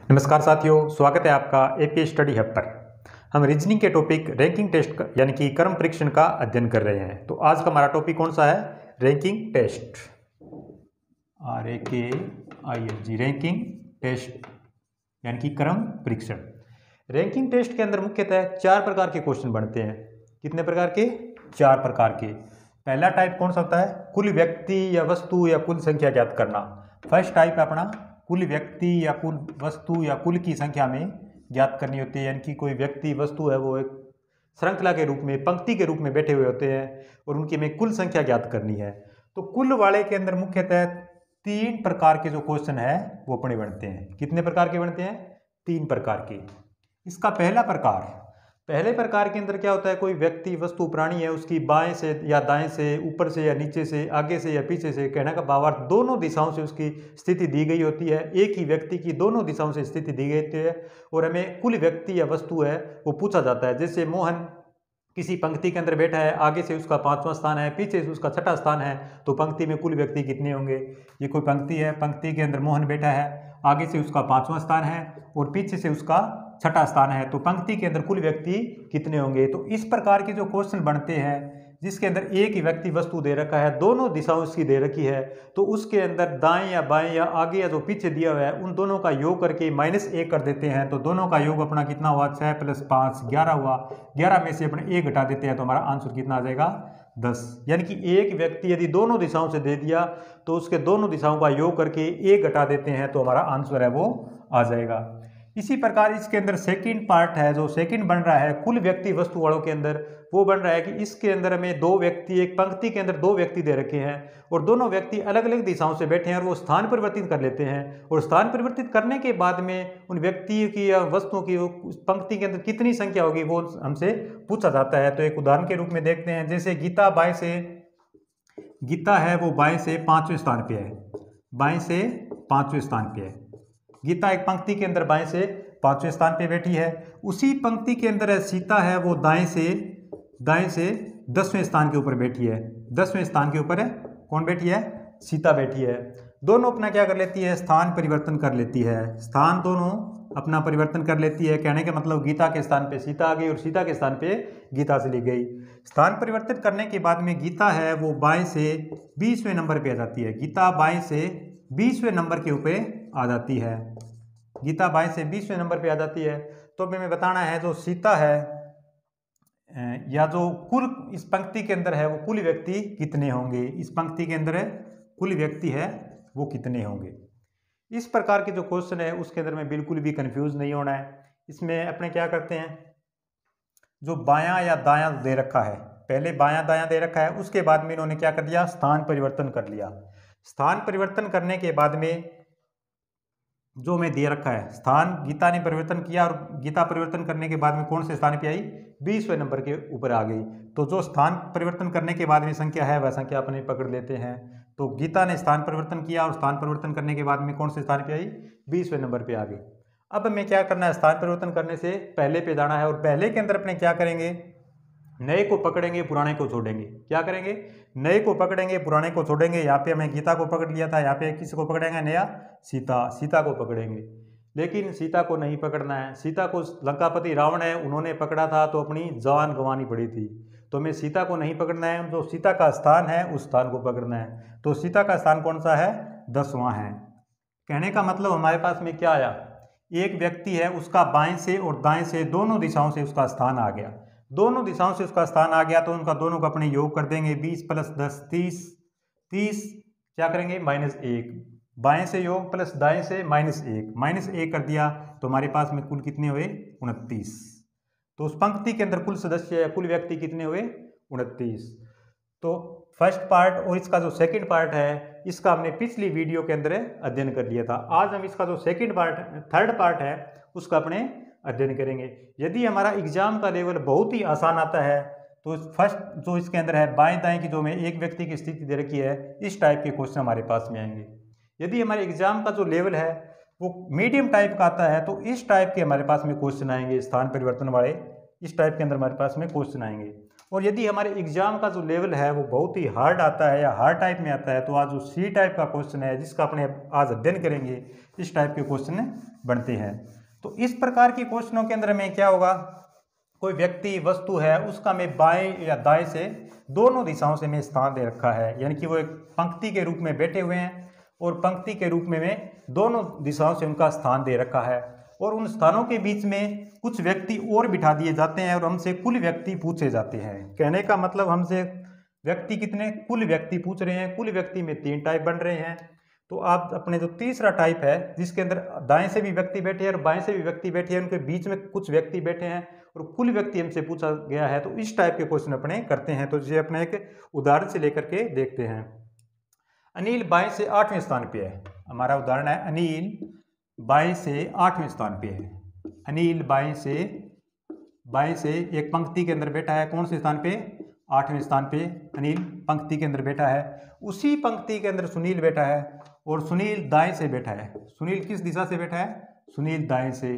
नमस्कार साथियों, स्वागत है आपका एपीए स्टडी हब पर। हम रीजनिंग के टॉपिक रैंकिंग टेस्ट यानी कि क्रम परीक्षण का अध्ययन कर रहे हैं। तो आज का हमारा टॉपिक कौन सा है? Ranking test. RAKING ranking test यानी कि क्रम परीक्षण। रैंकिंग टेस्ट के अंदर मुख्यतः 4 प्रकार के क्वेश्चन बनते हैं। कितने प्रकार के? 4 प्रकार के। पहला टाइप कौन सा होता है? कुल व्यक्ति या वस्तु या कुल संख्या ज्ञात करना। फर्स्ट टाइप है अपना कुल व्यक्ति या कुल वस्तु या कुल की संख्या में ज्ञात करनी होती है, यानी कि कोई व्यक्ति वस्तु है वो एक श्रृंखला के रूप में पंक्ति के रूप में बैठे हुए होते हैं और उनकी में कुल संख्या ज्ञात करनी है। तो कुल वाले के अंदर मुख्यतः 3 प्रकार के जो क्वेश्चन है वो अपने बनते हैं। कितने प्रकार के बनते हैं? 3 प्रकार के। इसका पहले प्रकार के अंदर क्या होता है? कोई व्यक्ति वस्तु प्राणी है, उसकी बाएं से या दाएं से, ऊपर से या नीचे से, आगे से या पीछे से, कहने का भावार्थ दोनों दिशाओं से उसकी स्थिति दी गई होती है। एक ही व्यक्ति की दोनों दिशाओं से स्थिति दी गई होती है और हमें कुल व्यक्ति या वस्तु है वो पूछा जाता है। जैसे मोहन किसी पंक्ति के अंदर बैठा है, आगे से उसका 5वां स्थान है, पीछे से उसका 6ठा स्थान है, तो पंक्ति में कुल व्यक्ति कितने होंगे? ये कोई पंक्ति है, पंक्ति के अंदर मोहन बैठा है, आगे से उसका 5वां स्थान है और पीछे से उसका 6ठा स्थान है, तो पंक्ति के अंदर कुल व्यक्ति कितने होंगे? तो इस प्रकार के जो क्वेश्चन बनते हैं जिसके अंदर एक ही व्यक्ति वस्तु दे रखा है, दोनों दिशाओं उसकी दे रखी है, तो उसके अंदर दाएं या बाएं या आगे या जो पीछे दिया हुआ है उन दोनों का योग करके -1 कर देते हैं। तो दोनों का योग अपना कितना हुआ? 6 + 5 11 हुआ। 11 में से अपने 1 घटा देते हैं तो हमारा आंसर कितना आ जाएगा? 10। यानी कि एक व्यक्ति यदि दोनों दिशाओं से दे दिया तो उसके दोनों दिशाओं का योग करके 1 घटा देते हैं तो हमारा आंसर है वो आ जाएगा। इसी प्रकार इसके अंदर सेकंड पार्ट है, जो सेकंड बन रहा है कुल व्यक्ति वस्तु वालों के अंदर, वो बन रहा है कि इसके अंदर हमें 2 व्यक्ति, एक पंक्ति के अंदर 2 व्यक्ति दे रखे हैं और दोनों व्यक्ति अलग अलग दिशाओं से बैठे हैं और वो स्थान परिवर्तित कर लेते हैं और स्थान परिवर्तित करने के बाद में उन व्यक्तियों की या वस्तुओं की उस पंक्ति के अंदर कितनी संख्या होगी वो हमसे पूछा जाता है। तो एक उदाहरण के रूप में देखते हैं। जैसे गीता है वो बाएं से 5वें स्थान पे है, बाएं से 5वें स्थान पे है। गीता एक पंक्ति के अंदर बाएं से 5वें स्थान पे बैठी है। उसी पंक्ति के अंदर सीता है वो दाएं से 10वें स्थान के ऊपर बैठी है। 10वें स्थान के ऊपर है कौन बैठी है? सीता बैठी है। दोनों अपना क्या कर लेती है? स्थान परिवर्तन कर लेती है। स्थान दोनों अपना परिवर्तन कर लेती है। कहने का मतलब गीता के स्थान पे सीता आ गई और सीता के स्थान पे गीता चली गई। स्थान परिवर्तित करने के बाद में गीता है वो बाएं से 20वें नंबर पे आ जाती है। गीता बाएं से 20वें नंबर के ऊपर आ जाती है। गीता बाएं से 20वें नंबर पे आ जाती है। तो हमें बताना है जो सीता है या जो कुल इस पंक्ति के अंदर है वो कुल व्यक्ति कितने होंगे? इस पंक्ति के अंदर कुल व्यक्ति है वो कितने होंगे? इस प्रकार के जो क्वेश्चन है उसके अंदर में बिल्कुल भी कंफ्यूज नहीं होना है। इसमें अपने क्या करते हैं, जो बायां या दायां दे रखा है, पहले बायां दायां दे रखा है, उसके बाद में इन्होंने क्या कर दिया? स्थान परिवर्तन कर लिया। स्थान परिवर्तन करने के बाद में जो मैं दे रखा है स्थान गीता ने परिवर्तन किया और गीता परिवर्तन करने के बाद में कौन से स्थान पे आई? 20वें नंबर के ऊपर आ गई। तो जो स्थान परिवर्तन करने के बाद में संख्या है वह संख्या अपने पकड़ लेते हैं। तो गीता ने स्थान परिवर्तन किया और स्थान परिवर्तन करने के बाद में कौन से स्थान पे आई? 20वें नंबर पे आ गई। अब हमें क्या करना है? स्थान परिवर्तन करने से पहले पे जाना है और पहले के अंदर अपने क्या करेंगे? नए को पकड़ेंगे, पुराने को छोड़ेंगे। क्या करेंगे? नए को पकड़ेंगे, पुराने को छोड़ेंगे। यहाँ पे हमें गीता को पकड़ लिया था, यहाँ पे किसी को पकड़ेंगे? नया सीता को पकड़ेंगे। लेकिन सीता को नहीं पकड़ना है। सीता को लंकापति रावण है उन्होंने पकड़ा था तो अपनी जान गंवानी पड़ी थी। तो हमें सीता को नहीं पकड़ना है, जो सीता का स्थान है उस स्थान को पकड़ना है। तो सीता का स्थान कौन सा है? 10वां है। कहने का मतलब हमारे पास में क्या आया? एक व्यक्ति है उसका बाएं से और दाएं से दोनों दिशाओं से उसका स्थान आ गया। दोनों दिशाओं से उसका स्थान आ गया तो उनका दोनों का अपने योग कर देंगे। 20 + 10 30 क्या करेंगे? -1। बाएं से योग प्लस दाएं से -1 कर दिया तो हमारे पास में कुल कितने हुए? 29। तो उस पंक्ति के अंदर कुल सदस्य या कुल व्यक्ति कितने हुए? 29। तो फर्स्ट पार्ट और इसका जो सेकंड पार्ट है इसका हमने पिछली वीडियो के अंदर अध्ययन कर लिया था। आज हम इसका जो थर्ड पार्ट है उसका अपने अध्ययन करेंगे। यदि हमारा एग्जाम का लेवल बहुत ही आसान आता है तो फर्स्ट जो इसके अंदर है बाएं दाएं की जो में एक व्यक्ति की स्थिति दे रखी है, इस टाइप के क्वेश्चन हमारे पास में आएंगे। यदि हमारे एग्जाम का जो लेवल है वो मीडियम टाइप का आता है तो इस टाइप के हमारे पास में क्वेश्चन आएंगे स्थान परिवर्तन वाले इस टाइप के अंदर हमारे पास में क्वेश्चन आएंगे। और यदि हमारे एग्जाम का जो लेवल है वो बहुत ही हार्ड आता है या हार्ड टाइप में आता है, तो आज जो सी टाइप का क्वेश्चन है जिसका अपने आज अध्ययन करेंगे, इस टाइप के क्वेश्चन बनते हैं। तो इस प्रकार के क्वेश्चनों के अंदर में क्या होगा, कोई व्यक्ति वस्तु है उसका मैं बाएं या दाएं से दोनों दिशाओं से मैं स्थान दे रखा है, यानी कि वो एक पंक्ति के रूप में बैठे हुए हैं और पंक्ति के रूप में मैं दोनों दिशाओं से उनका स्थान दे रखा है, और उन स्थानों के बीच में कुछ व्यक्ति और बिठा दिए जाते हैं और हमसे कुल व्यक्ति पूछे जाते हैं। कहने का मतलब हमसे व्यक्ति कितने, कुल व्यक्ति पूछ रहे हैं। कुल व्यक्ति में 3 टाइप बन रहे हैं। तो आप अपने जो तीसरा टाइप है जिसके अंदर दाएं से भी व्यक्ति बैठे हैं और बाएं से भी व्यक्ति बैठे हैं, उनके बीच में कुछ व्यक्ति बैठे हैं और कुल व्यक्ति हमसे पूछा गया है, तो इस टाइप के क्वेश्चन अपने करते हैं। तो ये अपने एक उदाहरण से लेकर के देखते हैं। अनिल बाएं से 8वें स्थान पे है। हमारा उदाहरण है अनिल बाएं से 8वें स्थान पे है। अनिल बाएं से एक पंक्ति के अंदर बैठा है। कौन से स्थान पे, 8वें स्थान पे अनिल पंक्ति के अंदर बैठा है। उसी पंक्ति के अंदर सुनील बैठा है और सुनील दाएं से बैठा है। सुनील किस दिशा से बैठा है, सुनील दाएं से।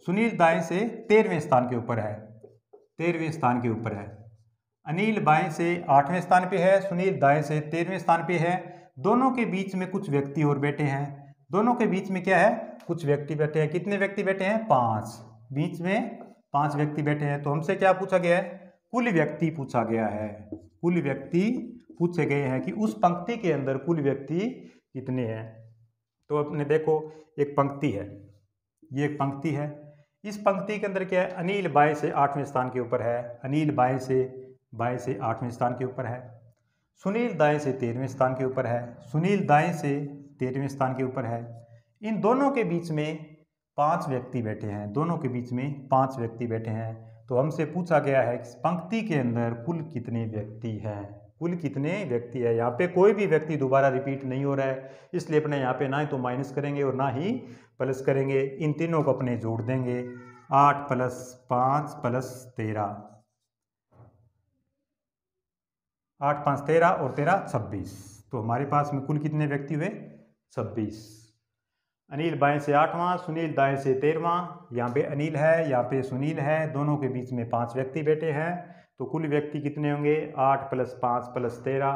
सुनील दाएं से 13वें स्थान के ऊपर है, 13वें स्थान के ऊपर है। अनिल बाएं से 8वें स्थान पे है, सुनील दाएं से 13वें स्थान पे है। दोनों के बीच में कुछ व्यक्ति और बैठे हैं। दोनों के बीच में क्या है, कुछ व्यक्ति बैठे हैं। कितने व्यक्ति बैठे हैं, 5। बीच में 5 व्यक्ति बैठे हैं। तो हमसे क्या पूछा गया है, कुल व्यक्ति पूछा गया है। कुल व्यक्ति पूछे गए हैं कि उस पंक्ति के अंदर कुल व्यक्ति कितने हैं। तो अपने देखो एक पंक्ति है, ये एक पंक्ति है। इस पंक्ति के अंदर क्या है, अनिल बाएं से 8वें स्थान के ऊपर है। अनिल बाएं से 8वें स्थान के ऊपर है। सुनील दाएं से 13वें स्थान के ऊपर है। सुनील दाएं से 13वें स्थान के ऊपर है। इन दोनों के बीच में 5 व्यक्ति बैठे हैं। दोनों के बीच में 5 व्यक्ति बैठे हैं। तो हमसे पूछा गया है कि पंक्ति के अंदर कुल कितने व्यक्ति हैं, कुल कितने व्यक्ति है। यहाँ पे कोई भी व्यक्ति दोबारा रिपीट नहीं हो रहा है, इसलिए अपने यहाँ पे ना ही तो माइनस करेंगे और ना ही प्लस करेंगे। इन तीनों को अपने जोड़ देंगे। 8 + 5 + 13, 8 × 5 = 13 और 13 = 26। तो हमारे पास में कुल कितने व्यक्ति हुए, 26। अनिल बाएं से 8वां, सुनील दाएं से 13वां। यहाँ पे अनिल है, यहाँ पे सुनील है। दोनों के बीच में 5 व्यक्ति बैठे हैं। तो कुल व्यक्ति कितने होंगे, 8 + 5 + 13,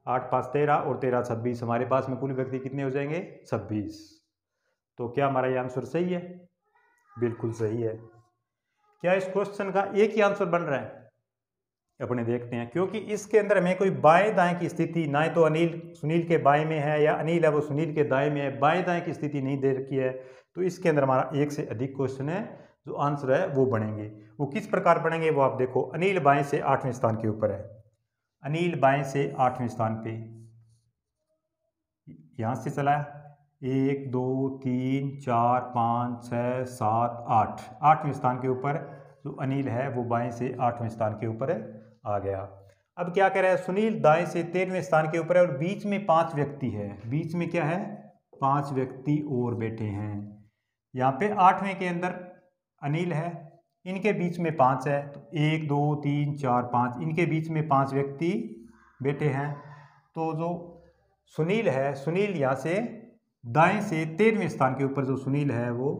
8 × 5 = 13 और 13 = 26। हमारे पास में कुल व्यक्ति कितने हो जाएंगे, 26। तो क्या हमारा ये आंसर सही है, बिल्कुल सही है। क्या इस क्वेश्चन का एक ही आंसर बन रहा है, अपने देखते हैं। क्योंकि इसके अंदर हमें कोई बाएं दाएं की स्थिति, ना तो अनिल सुनील के बाएं में है या अनिल है वो सुनील के दाएं में है, बाएं दाएं की स्थिति नहीं दे रखी है। तो इसके अंदर हमारा एक से अधिक क्वेश्चन है, जो आंसर है वो बनेंगे। वो किस प्रकार बनेंगे वो आप देखो। अनिल बाएं से 8वें स्थान के ऊपर है। अनिल बाएं से 8वें स्थान पे, यहां से चला 1 2 3 4 5 6 7 8, 8वें स्थान के ऊपर जो अनिल है वो बाएं से 8वें स्थान के ऊपर आ गया। अब क्या कह रहा है, सुनील दाएं से 13वें स्थान के ऊपर है और बीच में 5 व्यक्ति है। बीच में क्या है, 5 व्यक्ति और बैठे हैं। यहाँ पे 8वें के अंदर अनिल है, इनके बीच में 5 है। तो 1 2 3 4 5, इनके बीच में 5 व्यक्ति बैठे हैं। तो जो सुनील है, सुनील यहाँ से दाएं से 13वें स्थान के ऊपर, जो सुनील है वो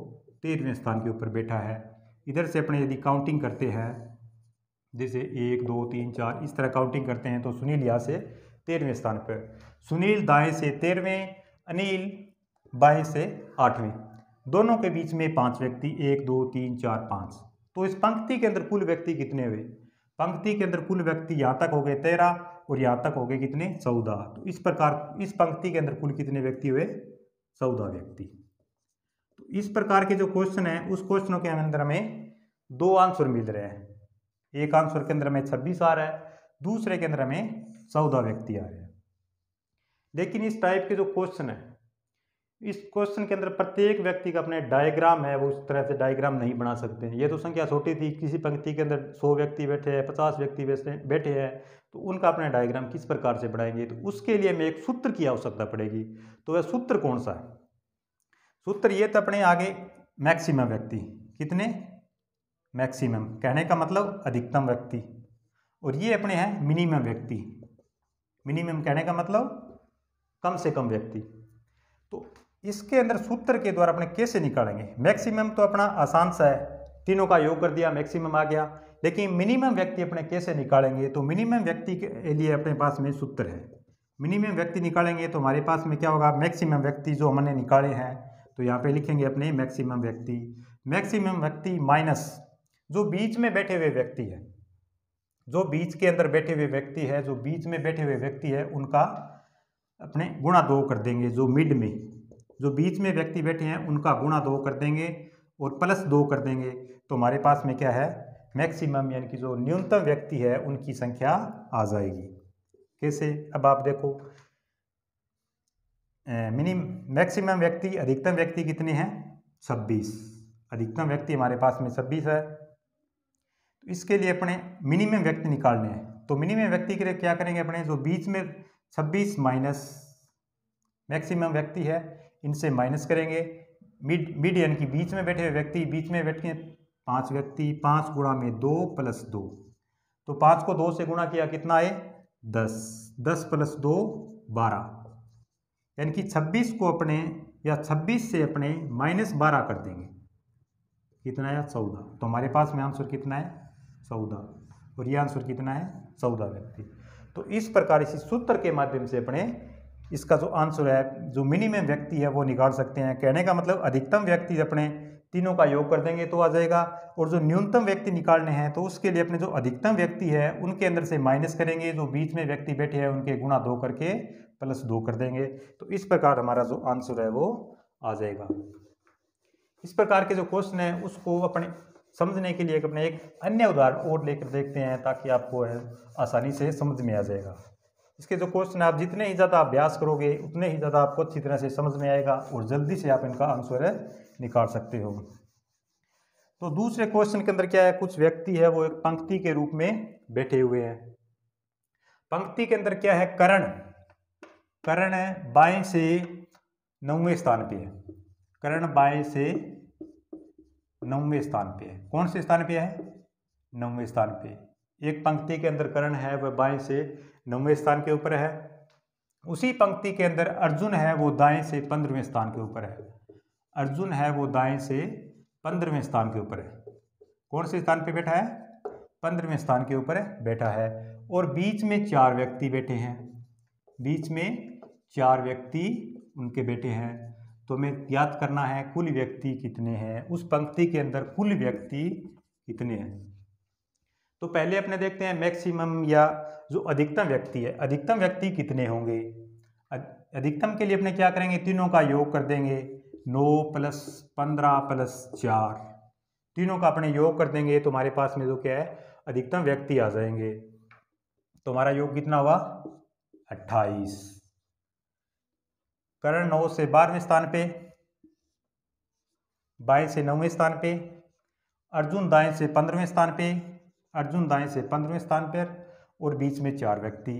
13वें स्थान के ऊपर बैठा है। इधर से अपने यदि काउंटिंग करते हैं, जैसे 1 2 3 4 इस तरह काउंटिंग करते हैं, तो सुनील यहाँ से 13वें स्थान पर। सुनील दाएं से 13वें, अनिल बाएं से 8वें। दोनों के बीच में 5 व्यक्ति, 1 2 3 4 5। तो इस पंक्ति के अंदर कुल व्यक्ति कितने हुए, पंक्ति के अंदर कुल व्यक्ति यहाँ तक हो गए 13 और यहाँ तक हो गए कितने, 14। तो इस प्रकार इस पंक्ति के अंदर कुल कितने व्यक्ति हुए, 14 व्यक्ति। तो इस प्रकार के जो क्वेश्चन है, उस क्वेश्चनों के अंदर हमें 2 आंसर मिल रहे हैं। एक आंसर के अंदर हमें 26 आ रहा है, दूसरे के अंदर हमें 14 व्यक्ति आ रहे हैं। लेकिन इस टाइप के जो क्वेश्चन है, इस क्वेश्चन के अंदर प्रत्येक व्यक्ति का अपने डायग्राम है, वो उस तरह से डायग्राम नहीं बना सकते हैं। ये तो संख्या छोटी थी, किसी पंक्ति के अंदर 100 व्यक्ति बैठे हैं, 50 व्यक्ति बैठे हैं, तो उनका अपना डायग्राम किस प्रकार से बनाएंगे। तो उसके लिए हमें एक सूत्र की आवश्यकता पड़ेगी। तो वह सूत्र कौन सा है, सूत्र ये तो अपने आगे मैक्सिमम व्यक्ति, कितने, मैक्सिमम कहने का मतलब अधिकतम व्यक्ति, और ये अपने हैं मिनिमम व्यक्ति। मिनिमम कहने का मतलब कम से कम व्यक्ति। तो इसके अंदर सूत्र के द्वारा अपने कैसे निकालेंगे। मैक्सिमम तो अपना आसान सा है, तीनों का योग कर दिया मैक्सिमम आ गया। लेकिन मिनिमम व्यक्ति अपने कैसे निकालेंगे, तो मिनिमम व्यक्ति के लिए अपने पास में सूत्र है। मिनिमम व्यक्ति निकालेंगे तो हमारे पास में क्या होगा, मैक्सिमम व्यक्ति जो हमने निकाले हैं, तो यहाँ पे लिखेंगे अपने मैक्सिमम व्यक्ति। मैक्सिमम व्यक्ति माइनस जो बीच में बैठे हुए व्यक्ति है, जो बीच के अंदर बैठे हुए व्यक्ति है, जो बीच में बैठे हुए व्यक्ति है उनका अपने गुणा 2 कर देंगे। जो मिड में जो बीच में व्यक्ति बैठे हैं उनका गुणा 2 कर देंगे और प्लस 2 कर देंगे, तो हमारे पास में क्या है, मैक्सिमम यानी कि जो न्यूनतम व्यक्ति है उनकी संख्या आ जाएगी। कैसे, अब आप देखो, मैक्सिमम व्यक्ति, अधिकतम व्यक्ति कितने हैं, 26। अधिकतम व्यक्ति हमारे पास में 26 है। तो इसके लिए अपने मिनिमम व्यक्ति निकालने हैं, तो मिनिमम व्यक्ति के लिए क्या करेंगे, अपने जो बीच में 26 माइनस मैक्सिमम व्यक्ति है इनसे माइनस करेंगे। मिड यानी कि बीच में बैठे हुए व्यक्ति, बीच में बैठे 5 व्यक्ति, 5 गुणा में 2 प्लस 2, तो 5 को 2 से गुणा किया कितना आए, 10। 10 प्लस 2 12, यानी कि 26 को अपने या 26 से अपने -12 कर देंगे, कितना है 14। तो हमारे पास में आंसर कितना है 14, और ये आंसर कितना है 14 व्यक्ति। तो इस प्रकार इसी सूत्र के माध्यम से अपने इसका जो आंसर है, जो मिनिमम व्यक्ति है वो निकाल सकते हैं। कहने का मतलब अधिकतम व्यक्ति अपने तीनों का योग कर देंगे तो आ जाएगा, और जो न्यूनतम व्यक्ति निकालने हैं तो उसके लिए अपने जो अधिकतम व्यक्ति है उनके अंदर से माइनस करेंगे, जो बीच में व्यक्ति बैठे हैं उनके गुणा 2 करके प्लस 2 कर देंगे। तो इस प्रकार हमारा जो आंसर है वो आ जाएगा। इस प्रकार के जो क्वेश्चन है उसको अपने समझने के लिए अपने एक अन्य उदाहरण और लेकर देखते हैं, ताकि आपको आसानी से समझ में आ जाएगा। इसके जो क्वेश्चन आप जितने ही ज़्यादा अभ्यास करोगे उतने ही ज़्यादा आपको अच्छी तरह से समझ में आएगा और जल्दी से आप इनका आंसर निकाल सकते हो। तो दूसरे क्वेश्चन के अंदर क्या है, कुछ व्यक्ति है वो एक पंक्ति के रूप में बैठे हुए हैं। पंक्ति के अंदर क्या है, कर्ण। कर्ण बाएं से 9वें स्थान पे है। कर्ण बाएं से 9वें स्थान पे है। कौन से स्थान पे है, 9वें स्थान पे। एक पंक्ति के अंदर कर्ण है वह बाएं से 9वें स्थान के ऊपर है। उसी पंक्ति के अंदर अर्जुन है वो दाएं से 15वें स्थान के ऊपर है। अर्जुन है वो दाएं से 15वें स्थान के ऊपर है। कौन से स्थान पे बैठा है, 15वें स्थान के ऊपर बैठा है। और बीच में 4 व्यक्ति बैठे हैं। बीच में 4 व्यक्ति उनके बैठे हैं। तो हमें याद करना है कुल व्यक्ति कितने हैं, उस पंक्ति के अंदर कुल व्यक्ति कितने हैं। तो पहले अपने देखते हैं मैक्सिमम या जो अधिकतम व्यक्ति है, अधिकतम व्यक्ति कितने होंगे। अधिकतम के लिए अपने क्या करेंगे, तीनों का योग कर देंगे। 9 + 15 + 4, तीनों का अपने योग कर देंगे तो हमारे पास में जो क्या है, अधिकतम व्यक्ति आ जाएंगे। तो हमारा योग कितना हुआ, 28। कर्ण 9 से 12वें स्थान पे, बाएं से 9वें स्थान पे। अर्जुन दाएं से 15वें स्थान पे, अर्जुन दाएं से 15वें स्थान पर, और बीच में 4 व्यक्ति।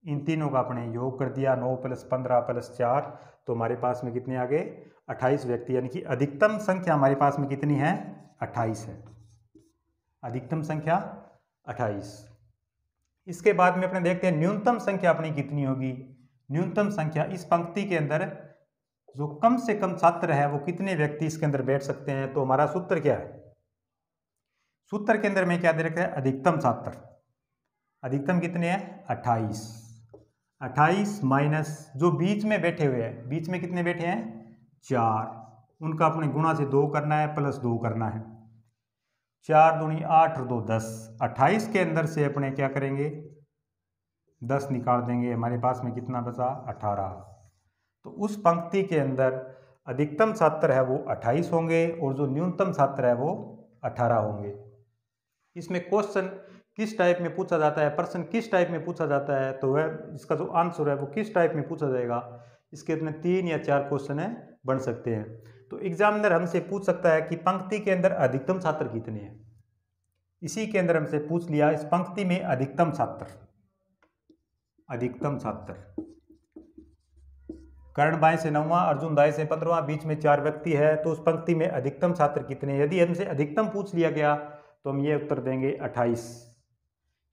इन तीनों का अपने योग कर दिया, 9 + 15 + 4, तो हमारे पास में कितने आ गए, 28 व्यक्ति। यानी कि अधिकतम संख्या हमारे पास में कितनी है, 28 है। अधिकतम संख्या 28। इसके बाद में अपने देखते हैं न्यूनतम संख्या अपनी कितनी होगी। न्यूनतम संख्या इस पंक्ति के अंदर जो कम से कम छात्र है वो कितने व्यक्ति इसके अंदर बैठ सकते हैं। तो हमारा सूत्र क्या है, सूत्र के अंदर में क्या दे रखा है, अधिकतम छात्र। अधिकतम कितने हैं, 28। 28 माइनस जो बीच में बैठे हुए हैं, बीच में कितने बैठे हैं, 4, उनका अपने गुणा से 2 करना है, प्लस 2 करना है। 4 दूनी 8 और 2 10। 28 के अंदर से अपने क्या करेंगे, 10 निकाल देंगे, हमारे पास में कितना बचा, 18। तो उस पंक्ति के अंदर अधिकतम छात्र है वो 28 होंगे और जो न्यूनतम छात्र है वो 18 होंगे। इसमें क्वेश्चन किस टाइप में पूछा जाता है, प्रश्न किस टाइप में पूछा जाता है, तो वह इसका जो आंसर है वो किस टाइप में पूछा जाएगा, इसके अपने 3 या 4 क्वेश्चन बन सकते हैं। तो एग्जामिनर हमसे पूछ सकता है कि पंक्ति के अंदर अधिकतम छात्र कितने हैं। इसी के अंदर हमसे पूछ लिया इस पंक्ति में अधिकतम छात्र, अधिकतम छात्र। कर्ण बाएं से 9वां, अर्जुन दाएं से 15वां, बीच में 4 व्यक्ति है, तो उस पंक्ति में अधिकतम छात्र कितने। यदि हमसे अधिकतम पूछ लिया गया तो हम ये उत्तर देंगे 28।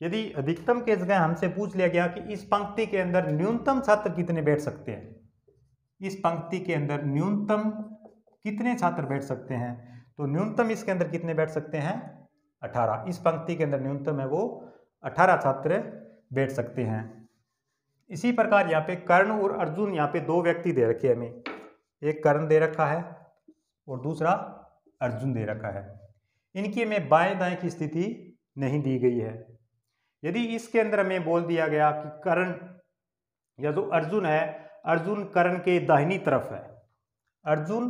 यदि अधिकतम के जगह हमसे पूछ लिया गया कि इस पंक्ति के अंदर न्यूनतम छात्र कितने बैठ सकते हैं, इस पंक्ति के अंदर न्यूनतम कितने छात्र बैठ सकते हैं, तो न्यूनतम इसके अंदर कितने बैठ सकते हैं, 18। इस पंक्ति के अंदर न्यूनतम है वो 18 छात्र बैठ सकते हैं। इसी प्रकार यहाँ पे कर्ण और अर्जुन, यहाँ पे दो व्यक्ति दे रखे हैं हमें, एक कर्ण दे रखा है और दूसरा अर्जुन दे रखा है। इनकी हमें बाएं दाएं की स्थिति नहीं दी गई है। यदि इसके अंदर हमें बोल दिया गया कि कर्ण या जो अर्जुन है, अर्जुन कर्ण के दाहिनी तरफ है, अर्जुन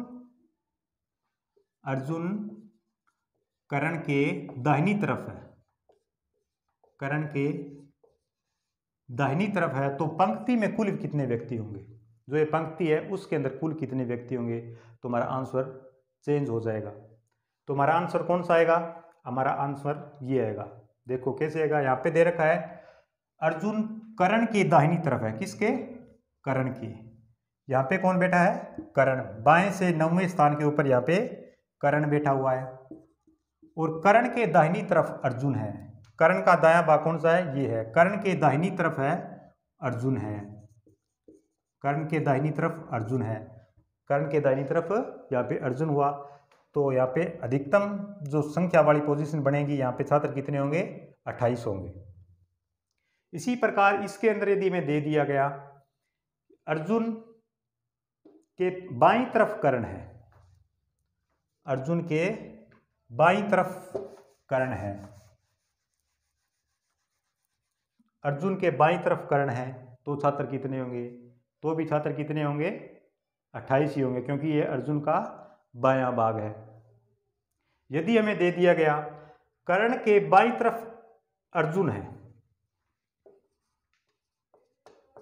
कर्ण के दाहिनी तरफ है, कर्ण के दाहिनी तरफ है, तो पंक्ति में कुल कितने व्यक्ति होंगे, जो ये पंक्ति है उसके अंदर कुल कितने व्यक्ति होंगे, तो हमारा आंसर चेंज हो जाएगा। तो हमारा आंसर कौन सा आएगा, हमारा आंसर ये आएगा। देखो कैसे आएगा, यहाँ पे दे रखा है अर्जुन कर्ण के दाहिनी तरफ है, किसके, कर्ण के। यहाँ पे कौन बैठा है, कर्ण। बाएं से 9वें स्थान के ऊपर यहाँ पे कर्ण बैठा हुआ है और कर्ण के दाहिनी तरफ अर्जुन है। कर्ण का दायां भाग कौन सा है, ये है। कर्ण के दाहिनी तरफ है अर्जुन है, कर्ण के दाहिनी तरफ अर्जुन है, कर्ण के दाहिनी तरफ यहाँ पे अर्जुन हुआ। तो यहाँ पे अधिकतम जो संख्या वाली पोजीशन बनेगी, यहाँ पे छात्र कितने होंगे, 28 होंगे। इसी प्रकार इसके अंदर यदि में दे दिया गया अर्जुन के बाईं तरफ कर्ण है, अर्जुन के बाईं तरफ कर्ण है, अर्जुन के बाईं तरफ कर्ण है, तो छात्र कितने होंगे, तो भी छात्र कितने होंगे, 28 ही होंगे, क्योंकि ये अर्जुन का बायां भाग है। यदि हमें दे दिया गया कर्ण के बाईं तरफ अर्जुन है,